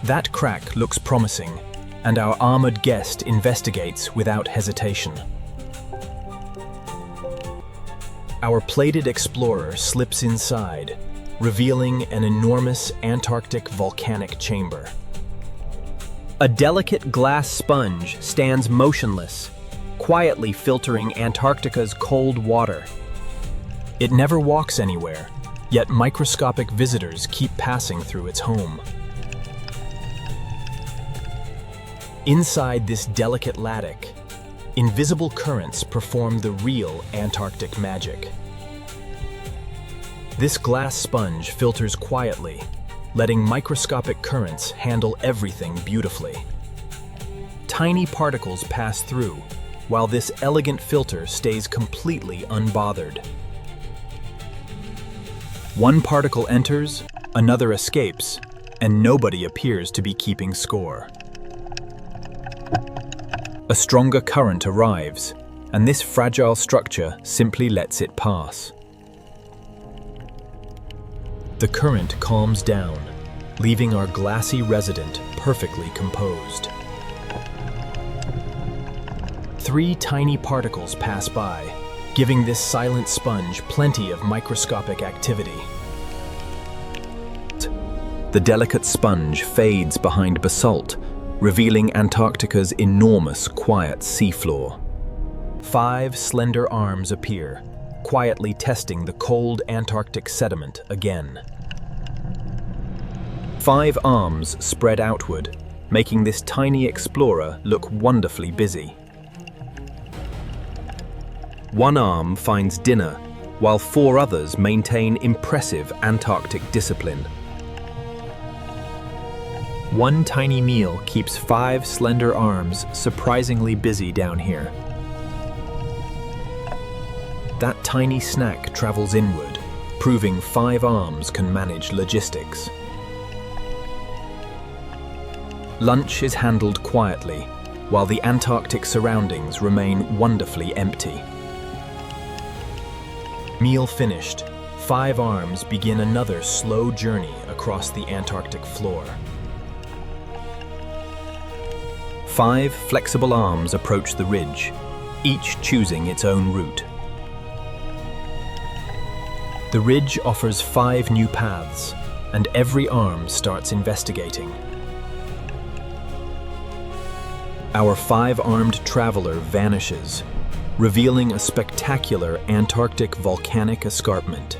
That crack looks promising, and our armored guest investigates without hesitation. Our plated explorer slips inside, revealing an enormous Antarctic volcanic chamber. A delicate glass sponge stands motionless, quietly filtering Antarctica's cold water. It never walks anywhere, yet microscopic visitors keep passing through its home. Inside this delicate lattice, invisible currents perform the real Antarctic magic. This glass sponge filters quietly, letting microscopic currents handle everything beautifully. Tiny particles pass through, while this elegant filter stays completely unbothered. One particle enters, another escapes, and nobody appears to be keeping score. A stronger current arrives, and this fragile structure simply lets it pass. The current calms down, leaving our glassy resident perfectly composed. 3 tiny particles pass by, giving this silent sponge plenty of microscopic activity. The delicate sponge fades behind basalt, revealing Antarctica's enormous, quiet seafloor. 5 slender arms appear, quietly testing the cold Antarctic sediment again. 5 arms spread outward, making this tiny explorer look wonderfully busy. 1 arm finds dinner, while 4 others maintain impressive Antarctic discipline. 1 tiny meal keeps 5 slender arms surprisingly busy down here. That tiny snack travels inward, proving 5 arms can manage logistics. Lunch is handled quietly, while the Antarctic surroundings remain wonderfully empty. Meal finished, 5 arms begin another slow journey across the Antarctic floor. 5 flexible arms approach the ridge, each choosing its own route. The ridge offers 5 new paths, and every arm starts investigating. Our 5-armed traveler vanishes, revealing a spectacular Antarctic volcanic escarpment.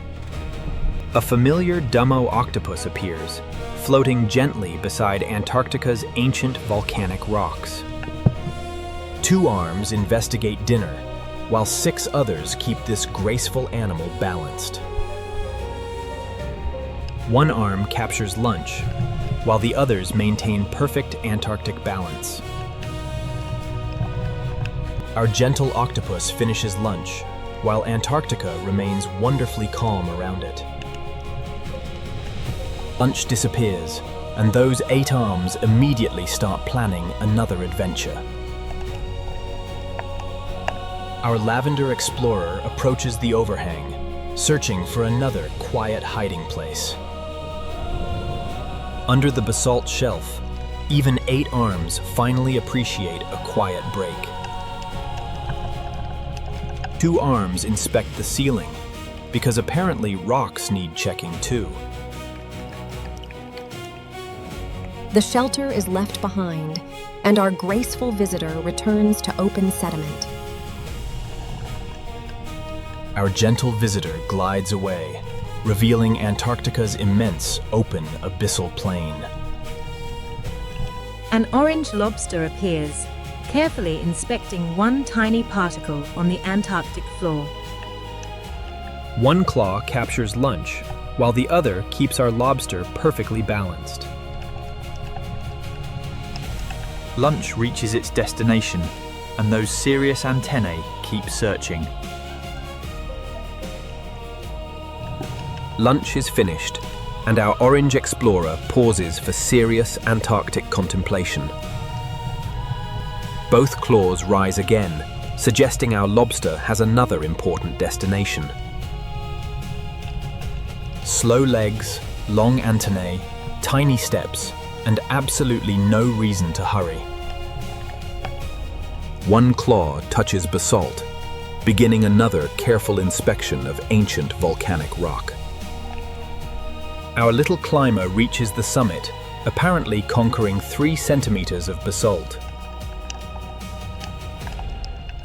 A familiar Dummo octopus appears, floating gently beside Antarctica's ancient volcanic rocks. 2 arms investigate dinner, while 6 others keep this graceful animal balanced. 1 arm captures lunch, while the others maintain perfect Antarctic balance. Our gentle octopus finishes lunch, while Antarctica remains wonderfully calm around it. Lunch disappears, and those 8 arms immediately start planning another adventure. Our lavender explorer approaches the overhang, searching for another quiet hiding place. Under the basalt shelf, even 8 arms finally appreciate a quiet break. 2 arms inspect the ceiling, because apparently rocks need checking too. The shelter is left behind, and our graceful visitor returns to open sediment. Our gentle visitor glides away, revealing Antarctica's immense, open, abyssal plain. An orange lobster appears, carefully inspecting one tiny particle on the Antarctic floor. One claw captures lunch, while the other keeps our lobster perfectly balanced. Lunch reaches its destination, and those serious antennae keep searching. Lunch is finished, and our orange explorer pauses for serious Antarctic contemplation. Both claws rise again, suggesting our lobster has another important destination. Slow legs, long antennae, tiny steps, and absolutely no reason to hurry. One claw touches basalt, beginning another careful inspection of ancient volcanic rock. Our little climber reaches the summit, apparently conquering 3 centimeters of basalt.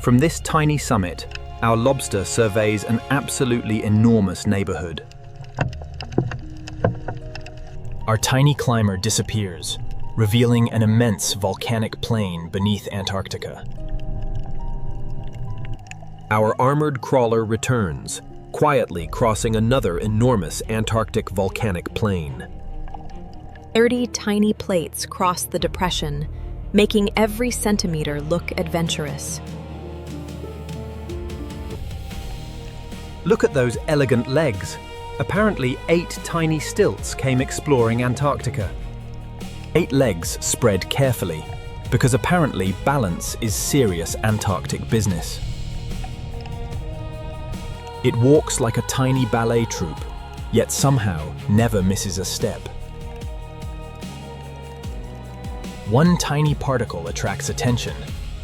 From this tiny summit, our lobster surveys an absolutely enormous neighborhood. Our tiny climber disappears, revealing an immense volcanic plain beneath Antarctica. Our armored crawler returns, quietly crossing another enormous Antarctic volcanic plain. 30 tiny plates cross the depression, making every centimeter look adventurous. Look at those elegant legs. Apparently 8 tiny stilts came exploring Antarctica. 8 legs spread carefully, because apparently balance is serious Antarctic business. It walks like a tiny ballet troupe, yet somehow never misses a step. One tiny particle attracts attention,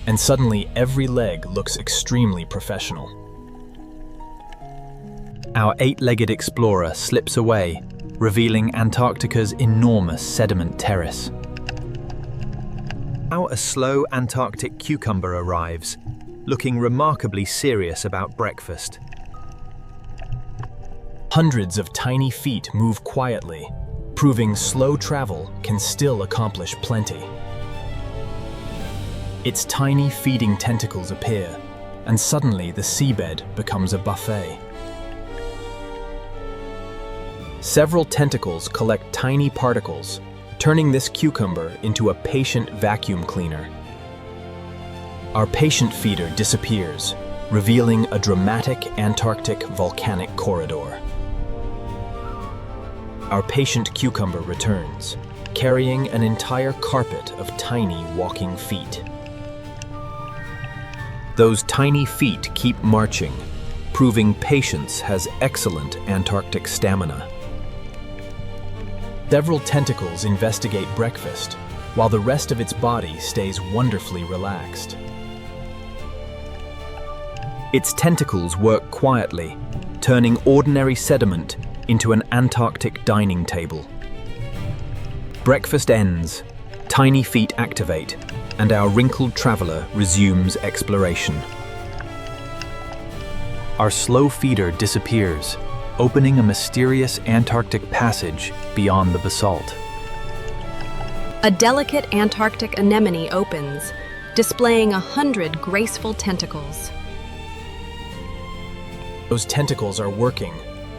and suddenly every leg looks extremely professional. Our 8-legged explorer slips away, revealing Antarctica's enormous sediment terrace. Now a slow Antarctic cucumber arrives, looking remarkably serious about breakfast. Hundreds of tiny feet move quietly, proving slow travel can still accomplish plenty. Its tiny feeding tentacles appear, and suddenly the seabed becomes a buffet. Several tentacles collect tiny particles, turning this cucumber into a patient vacuum cleaner. Our patient feeder disappears, revealing a dramatic Antarctic volcanic corridor. Our patient cucumber returns, carrying an entire carpet of tiny walking feet. Those tiny feet keep marching, proving patience has excellent Antarctic stamina. Several tentacles investigate breakfast, while the rest of its body stays wonderfully relaxed. Its tentacles work quietly, turning ordinary sediment into an Antarctic dining table. Breakfast ends, tiny feet activate, and our wrinkled traveler resumes exploration. Our slow feeder disappears, opening a mysterious Antarctic passage beyond the basalt. A delicate Antarctic anemone opens, displaying 100 graceful tentacles. Those tentacles are working,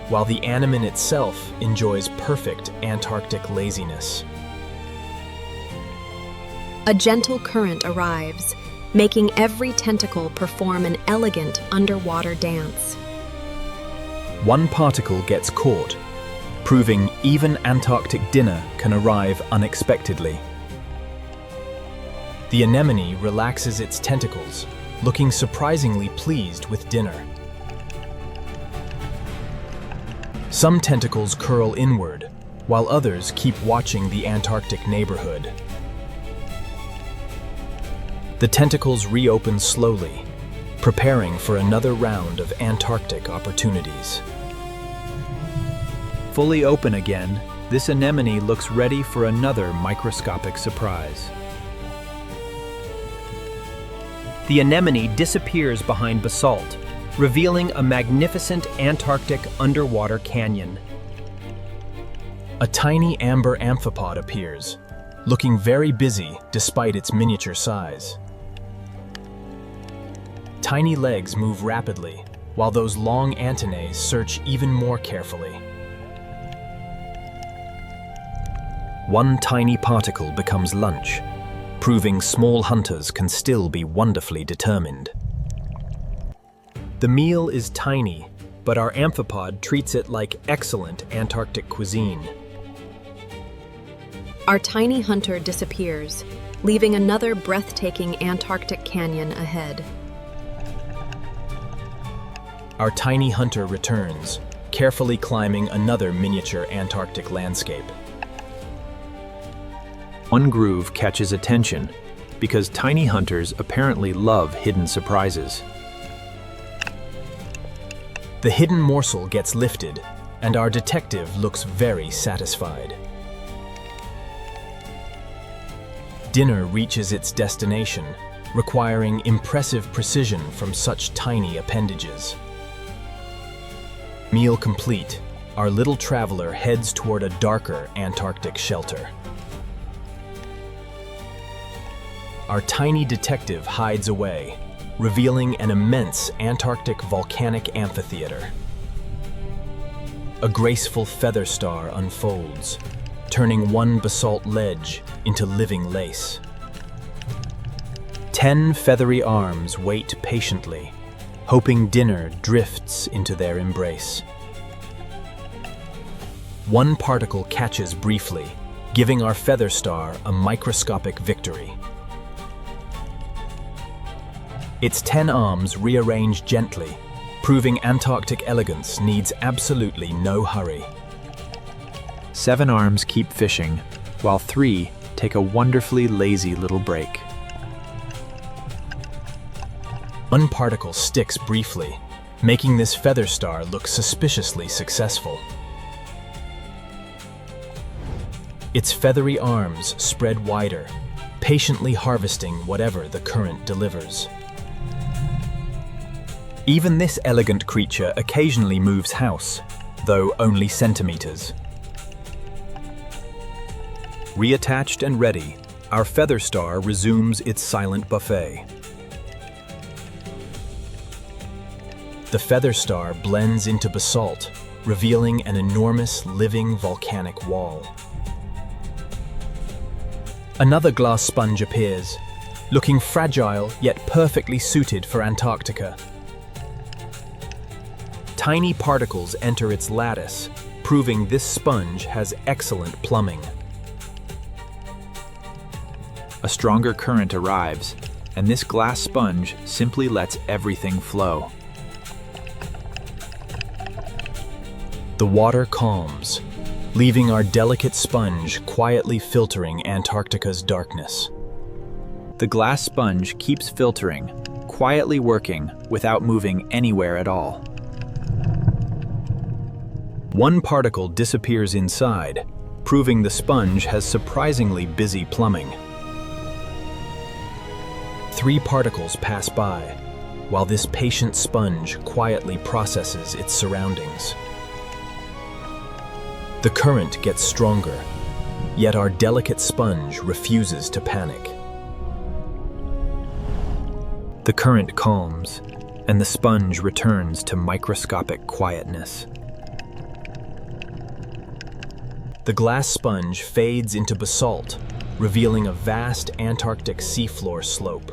while the anemone itself enjoys perfect Antarctic laziness. A gentle current arrives, making every tentacle perform an elegant underwater dance. One particle gets caught, proving even Antarctic dinner can arrive unexpectedly. The anemone relaxes its tentacles, looking surprisingly pleased with dinner. Some tentacles curl inward, while others keep watching the Antarctic neighborhood. The tentacles reopen slowly, preparing for another round of Antarctic opportunities. Fully open again, this anemone looks ready for another microscopic surprise. The anemone disappears behind basalt, revealing a magnificent Antarctic underwater canyon. A tiny amber amphipod appears, looking very busy despite its miniature size. Tiny legs move rapidly, while those long antennae search even more carefully. One tiny particle becomes lunch, proving small hunters can still be wonderfully determined. The meal is tiny, but our amphipod treats it like excellent Antarctic cuisine. Our tiny hunter disappears, leaving another breathtaking Antarctic canyon ahead. Our tiny hunter returns, carefully climbing another miniature Antarctic landscape. One groove catches attention because tiny hunters apparently love hidden surprises. The hidden morsel gets lifted, and our detective looks very satisfied. Dinner reaches its destination, requiring impressive precision from such tiny appendages. Meal complete, our little traveler heads toward a darker Antarctic shelter. Our tiny detective hides away, revealing an immense Antarctic volcanic amphitheater. A graceful feather star unfolds, turning one basalt ledge into living lace. 10 feathery arms wait patiently, hoping dinner drifts into their embrace. One particle catches briefly, giving our feather star a microscopic victory. Its 10 arms rearrange gently, proving Antarctic elegance needs absolutely no hurry. 7 arms keep fishing, while 3 take a wonderfully lazy little break. One particle sticks briefly, making this feather star look suspiciously successful. Its feathery arms spread wider, patiently harvesting whatever the current delivers. Even this elegant creature occasionally moves house, though only centimeters. Reattached and ready, our feather star resumes its silent buffet. The feather star blends into basalt, revealing an enormous living volcanic wall. Another glass sponge appears, looking fragile yet perfectly suited for Antarctica. Tiny particles enter its lattice, proving this sponge has excellent plumbing. A stronger current arrives, and this glass sponge simply lets everything flow. The water calms, leaving our delicate sponge quietly filtering Antarctica's darkness. The glass sponge keeps filtering, quietly working without moving anywhere at all. One particle disappears inside, proving the sponge has surprisingly busy plumbing. 3 particles pass by, while this patient sponge quietly processes its surroundings. The current gets stronger, yet our delicate sponge refuses to panic. The current calms, and the sponge returns to microscopic quietness. The glass sponge fades into basalt, revealing a vast Antarctic seafloor slope.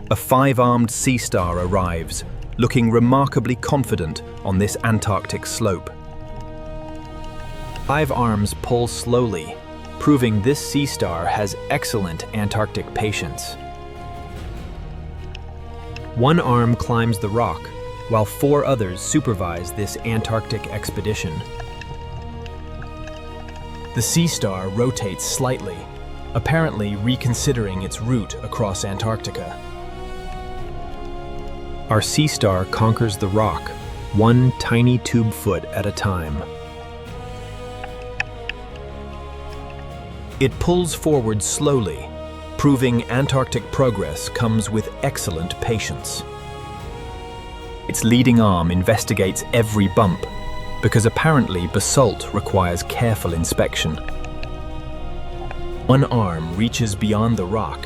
A five-armed sea star arrives, looking remarkably confident on this Antarctic slope. 5 arms pull slowly, proving this sea star has excellent Antarctic patience. 1 arm climbs the rock, while 4 others supervise this Antarctic expedition. The sea star rotates slightly, apparently reconsidering its route across Antarctica. Our sea star conquers the rock, 1 tiny tube foot at a time. It pulls forward slowly, proving Antarctic progress comes with excellent patience. Its leading arm investigates every bump, because apparently basalt requires careful inspection. 1 arm reaches beyond the rock,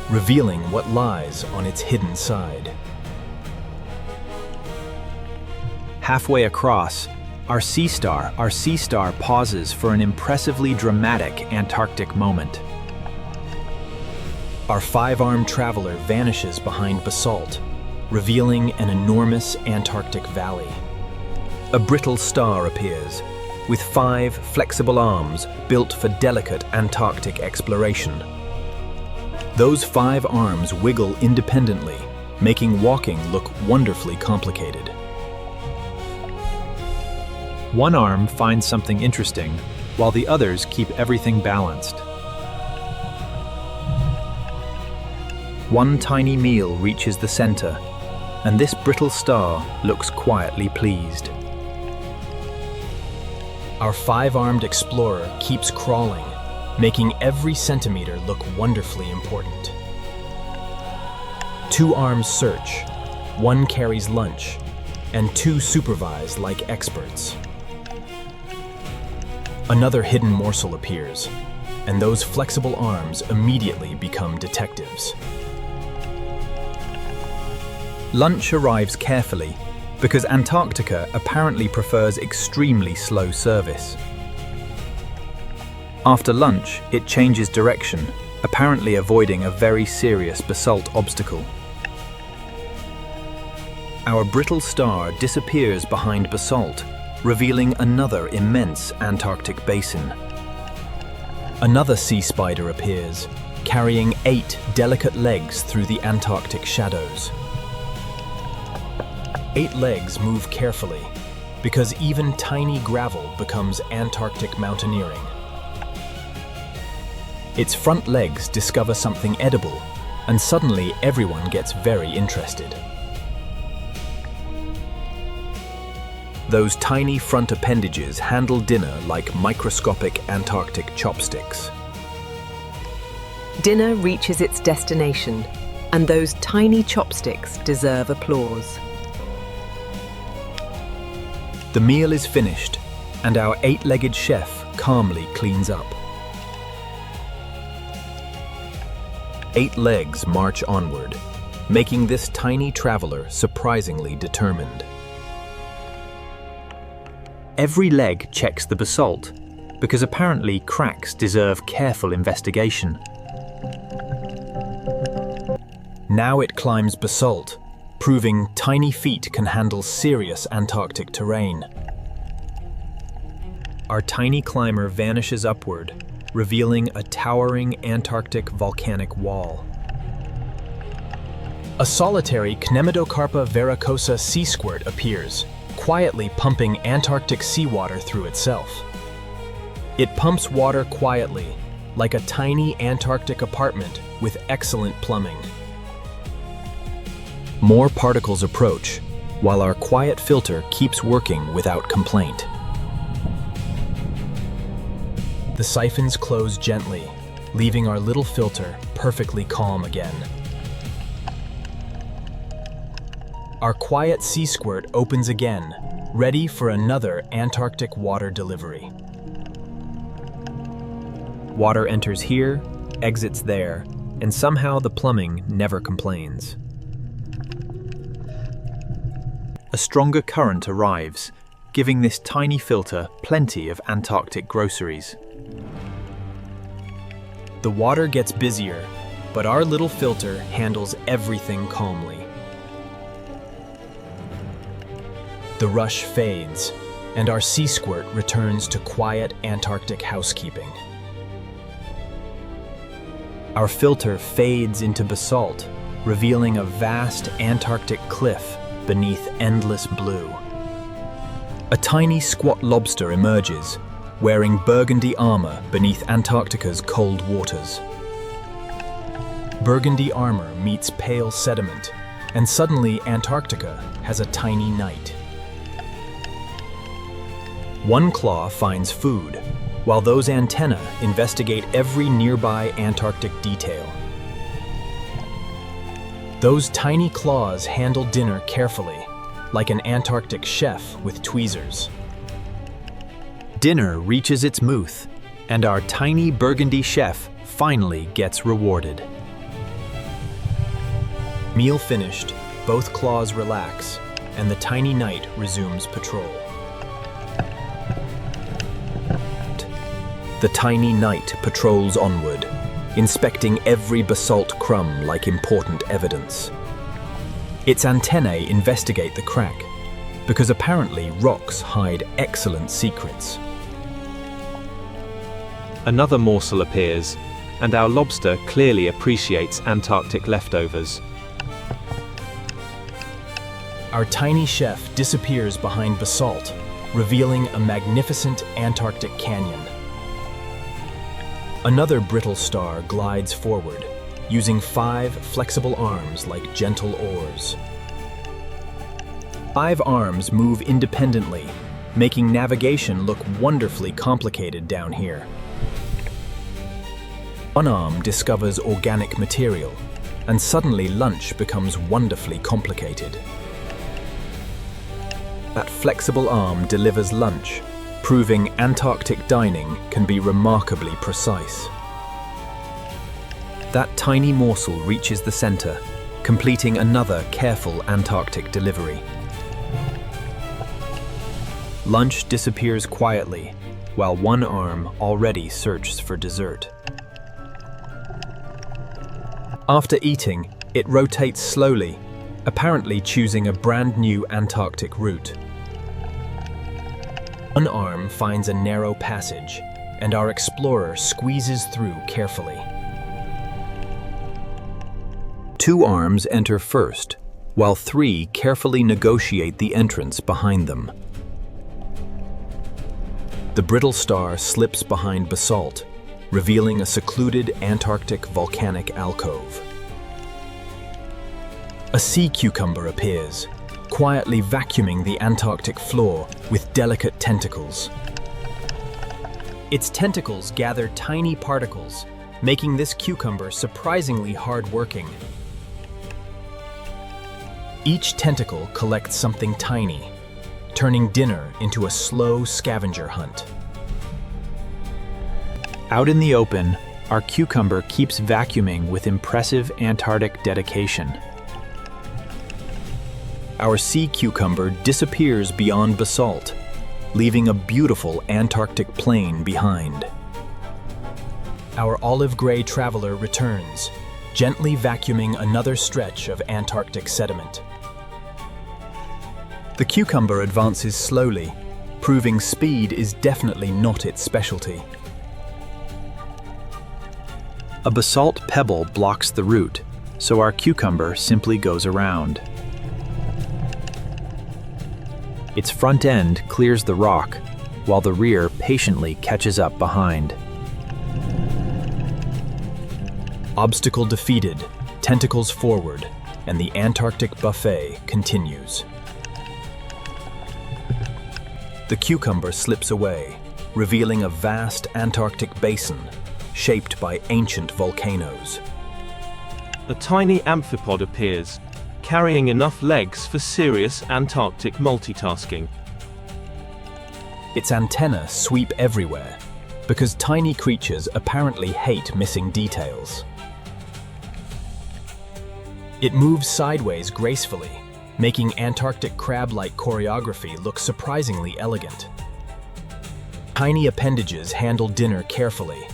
revealing what lies on its hidden side. Halfway across, our sea star pauses for an impressively dramatic Antarctic moment. Our 5-armed traveler vanishes behind basalt, revealing an enormous Antarctic valley. A brittle star appears, with 5 flexible arms built for delicate Antarctic exploration. Those 5 arms wiggle independently, making walking look wonderfully complicated. 1 arm finds something interesting, while the others keep everything balanced. 1 tiny meal reaches the center, and this brittle star looks quietly pleased. Our 5-armed explorer keeps crawling, making every centimeter look wonderfully important. 2 arms search, 1 carries lunch, and 2 supervise like experts. Another hidden morsel appears, and those flexible arms immediately become detectives. Lunch arrives carefully, because Antarctica apparently prefers extremely slow service. After lunch, it changes direction, apparently avoiding a very serious basalt obstacle. Our brittle star disappears behind basalt, revealing another immense Antarctic basin. Another sea spider appears, carrying 8 delicate legs through the Antarctic shadows. 8 legs move carefully, because even tiny gravel becomes Antarctic mountaineering. Its front legs discover something edible, and suddenly everyone gets very interested. Those tiny front appendages handle dinner like microscopic Antarctic chopsticks. Dinner reaches its destination, and those tiny chopsticks deserve applause. The meal is finished, and our 8-legged chef calmly cleans up. 8 legs march onward, making this tiny traveler surprisingly determined. Every leg checks the basalt, because apparently cracks deserve careful investigation. Now it climbs basalt, proving tiny feet can handle serious Antarctic terrain. Our tiny climber vanishes upward, revealing a towering Antarctic volcanic wall. A solitary Cnemedocarpa vericosa sea squirt appears, quietly pumping Antarctic seawater through itself. It pumps water quietly, like a tiny Antarctic apartment with excellent plumbing. More particles approach, while our quiet filter keeps working without complaint. The siphons close gently, leaving our little filter perfectly calm again. Our quiet sea squirt opens again, ready for another Antarctic water delivery. Water enters here, exits there, and somehow the plumbing never complains. A stronger current arrives, giving this tiny filter plenty of Antarctic groceries. The water gets busier, but our little filter handles everything calmly. The rush fades, and our sea squirt returns to quiet Antarctic housekeeping. Our filter fades into basalt, revealing a vast Antarctic cliff beneath endless blue. A tiny squat lobster emerges, wearing burgundy armor beneath Antarctica's cold waters. Burgundy armor meets pale sediment, and suddenly Antarctica has a tiny night. One claw finds food, while those antennae investigate every nearby Antarctic detail. Those tiny claws handle dinner carefully, like an Antarctic chef with tweezers. Dinner reaches its mooth, and our tiny burgundy chef finally gets rewarded. Meal finished, both claws relax, and the tiny knight resumes patrol. The tiny knight patrols onward, inspecting every basalt crumb like important evidence. Its antennae investigate the crack, because apparently rocks hide excellent secrets. Another morsel appears, and our lobster clearly appreciates Antarctic leftovers. Our tiny chef disappears behind basalt, revealing a magnificent Antarctic canyon. Another brittle star glides forward, using 5 flexible arms like gentle oars. 5 arms move independently, making navigation look wonderfully complicated down here. One arm discovers organic material, and suddenly lunch becomes wonderfully complicated. That flexible arm delivers lunch, proving Antarctic dining can be remarkably precise. That tiny morsel reaches the center, completing another careful Antarctic delivery. Lunch disappears quietly, while one arm already searches for dessert. After eating, it rotates slowly, apparently choosing a brand new Antarctic route. One arm finds a narrow passage, and our explorer squeezes through carefully. 2 arms enter first, while 3 carefully negotiate the entrance behind them. The brittle star slips behind basalt, revealing a secluded Antarctic volcanic alcove. A sea cucumber appears, quietly vacuuming the Antarctic floor with delicate tentacles. Its tentacles gather tiny particles, making this cucumber surprisingly hard-working. Each tentacle collects something tiny, turning dinner into a slow scavenger hunt. Out in the open, our cucumber keeps vacuuming with impressive Antarctic dedication. Our sea cucumber disappears beyond basalt, leaving a beautiful Antarctic plain behind. Our olive gray traveler returns, gently vacuuming another stretch of Antarctic sediment. The cucumber advances slowly, proving speed is definitely not its specialty. A basalt pebble blocks the route, so our cucumber simply goes around. Its front end clears the rock, while the rear patiently catches up behind. Obstacle defeated, tentacles forward, and the Antarctic buffet continues. The cucumber slips away, revealing a vast Antarctic basin, shaped by ancient volcanoes. A tiny amphipod appears, carrying enough legs for serious Antarctic multitasking. Its antennae sweep everywhere, because tiny creatures apparently hate missing details. It moves sideways gracefully, making Antarctic crab-like choreography look surprisingly elegant. Tiny appendages handle dinner carefully,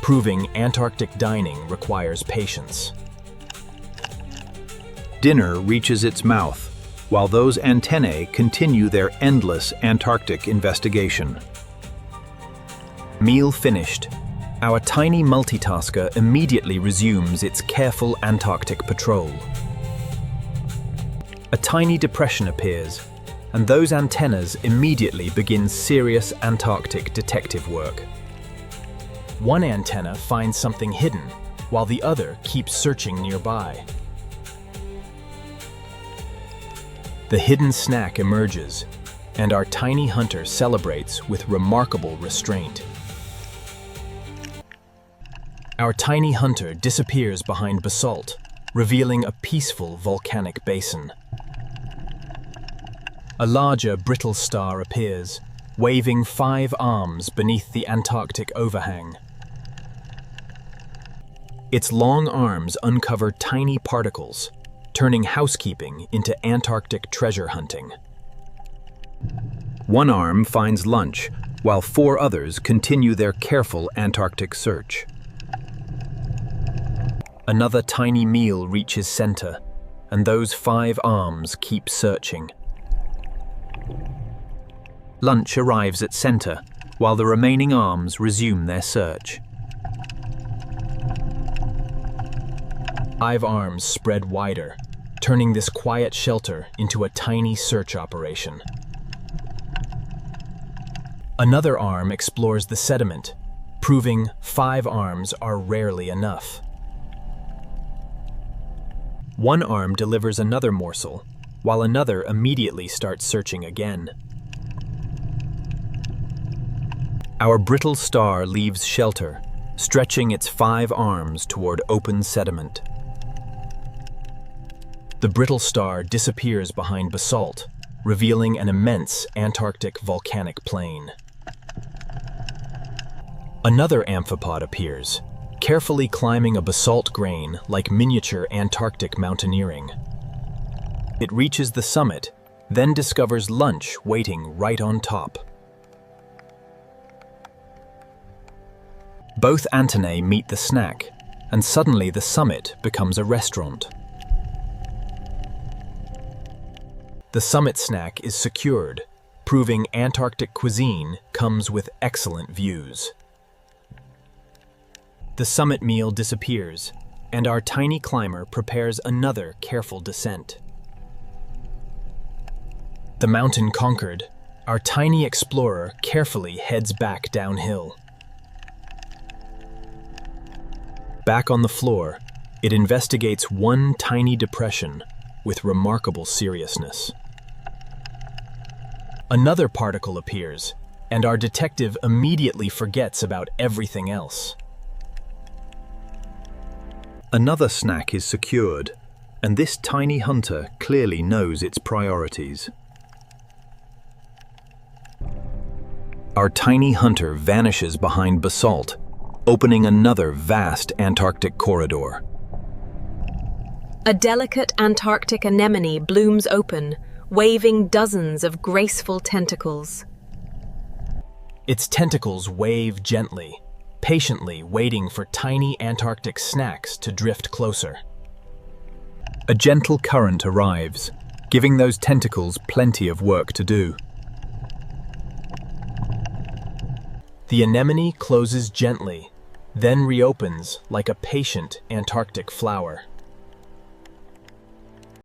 proving Antarctic dining requires patience. Dinner reaches its mouth, while those antennae continue their endless Antarctic investigation. Meal finished. Our tiny multitasker immediately resumes its careful Antarctic patrol. A tiny depression appears, and those antennas immediately begin serious Antarctic detective work. One antenna finds something hidden, while the other keeps searching nearby. The hidden snack emerges, and our tiny hunter celebrates with remarkable restraint. Our tiny hunter disappears behind basalt, revealing a peaceful volcanic basin. A larger brittle star appears, waving 5 arms beneath the Antarctic overhang. Its long arms uncover tiny particles, turning housekeeping into Antarctic treasure hunting. One arm finds lunch, while 4 others continue their careful Antarctic search. Another tiny meal reaches center, and those 5 arms keep searching. Lunch arrives at center, while the remaining arms resume their search. 5 arms spread wider, turning this quiet shelter into a tiny search operation. Another arm explores the sediment, proving 5 arms are rarely enough. One arm delivers another morsel, while another immediately starts searching again. Our brittle star leaves shelter, stretching its 5 arms toward open sediment. The brittle star disappears behind basalt, revealing an immense Antarctic volcanic plain. Another amphipod appears, carefully climbing a basalt grain like miniature Antarctic mountaineering. It reaches the summit, then discovers lunch waiting right on top. Both antennae meet the snack, and suddenly the summit becomes a restaurant. The summit snack is secured, proving Antarctic cuisine comes with excellent views. The summit meal disappears, and our tiny climber prepares another careful descent. The mountain conquered, our tiny explorer carefully heads back downhill. Back on the floor, it investigates one tiny depression with remarkable seriousness. Another particle appears, and our detective immediately forgets about everything else. Another snack is secured, and this tiny hunter clearly knows its priorities. Our tiny hunter vanishes behind basalt, opening another vast Antarctic corridor. A delicate Antarctic anemone blooms open, waving dozens of graceful tentacles. Its tentacles wave gently, patiently waiting for tiny Antarctic snacks to drift closer. A gentle current arrives, giving those tentacles plenty of work to do. The anemone closes gently, then reopens like a patient Antarctic flower.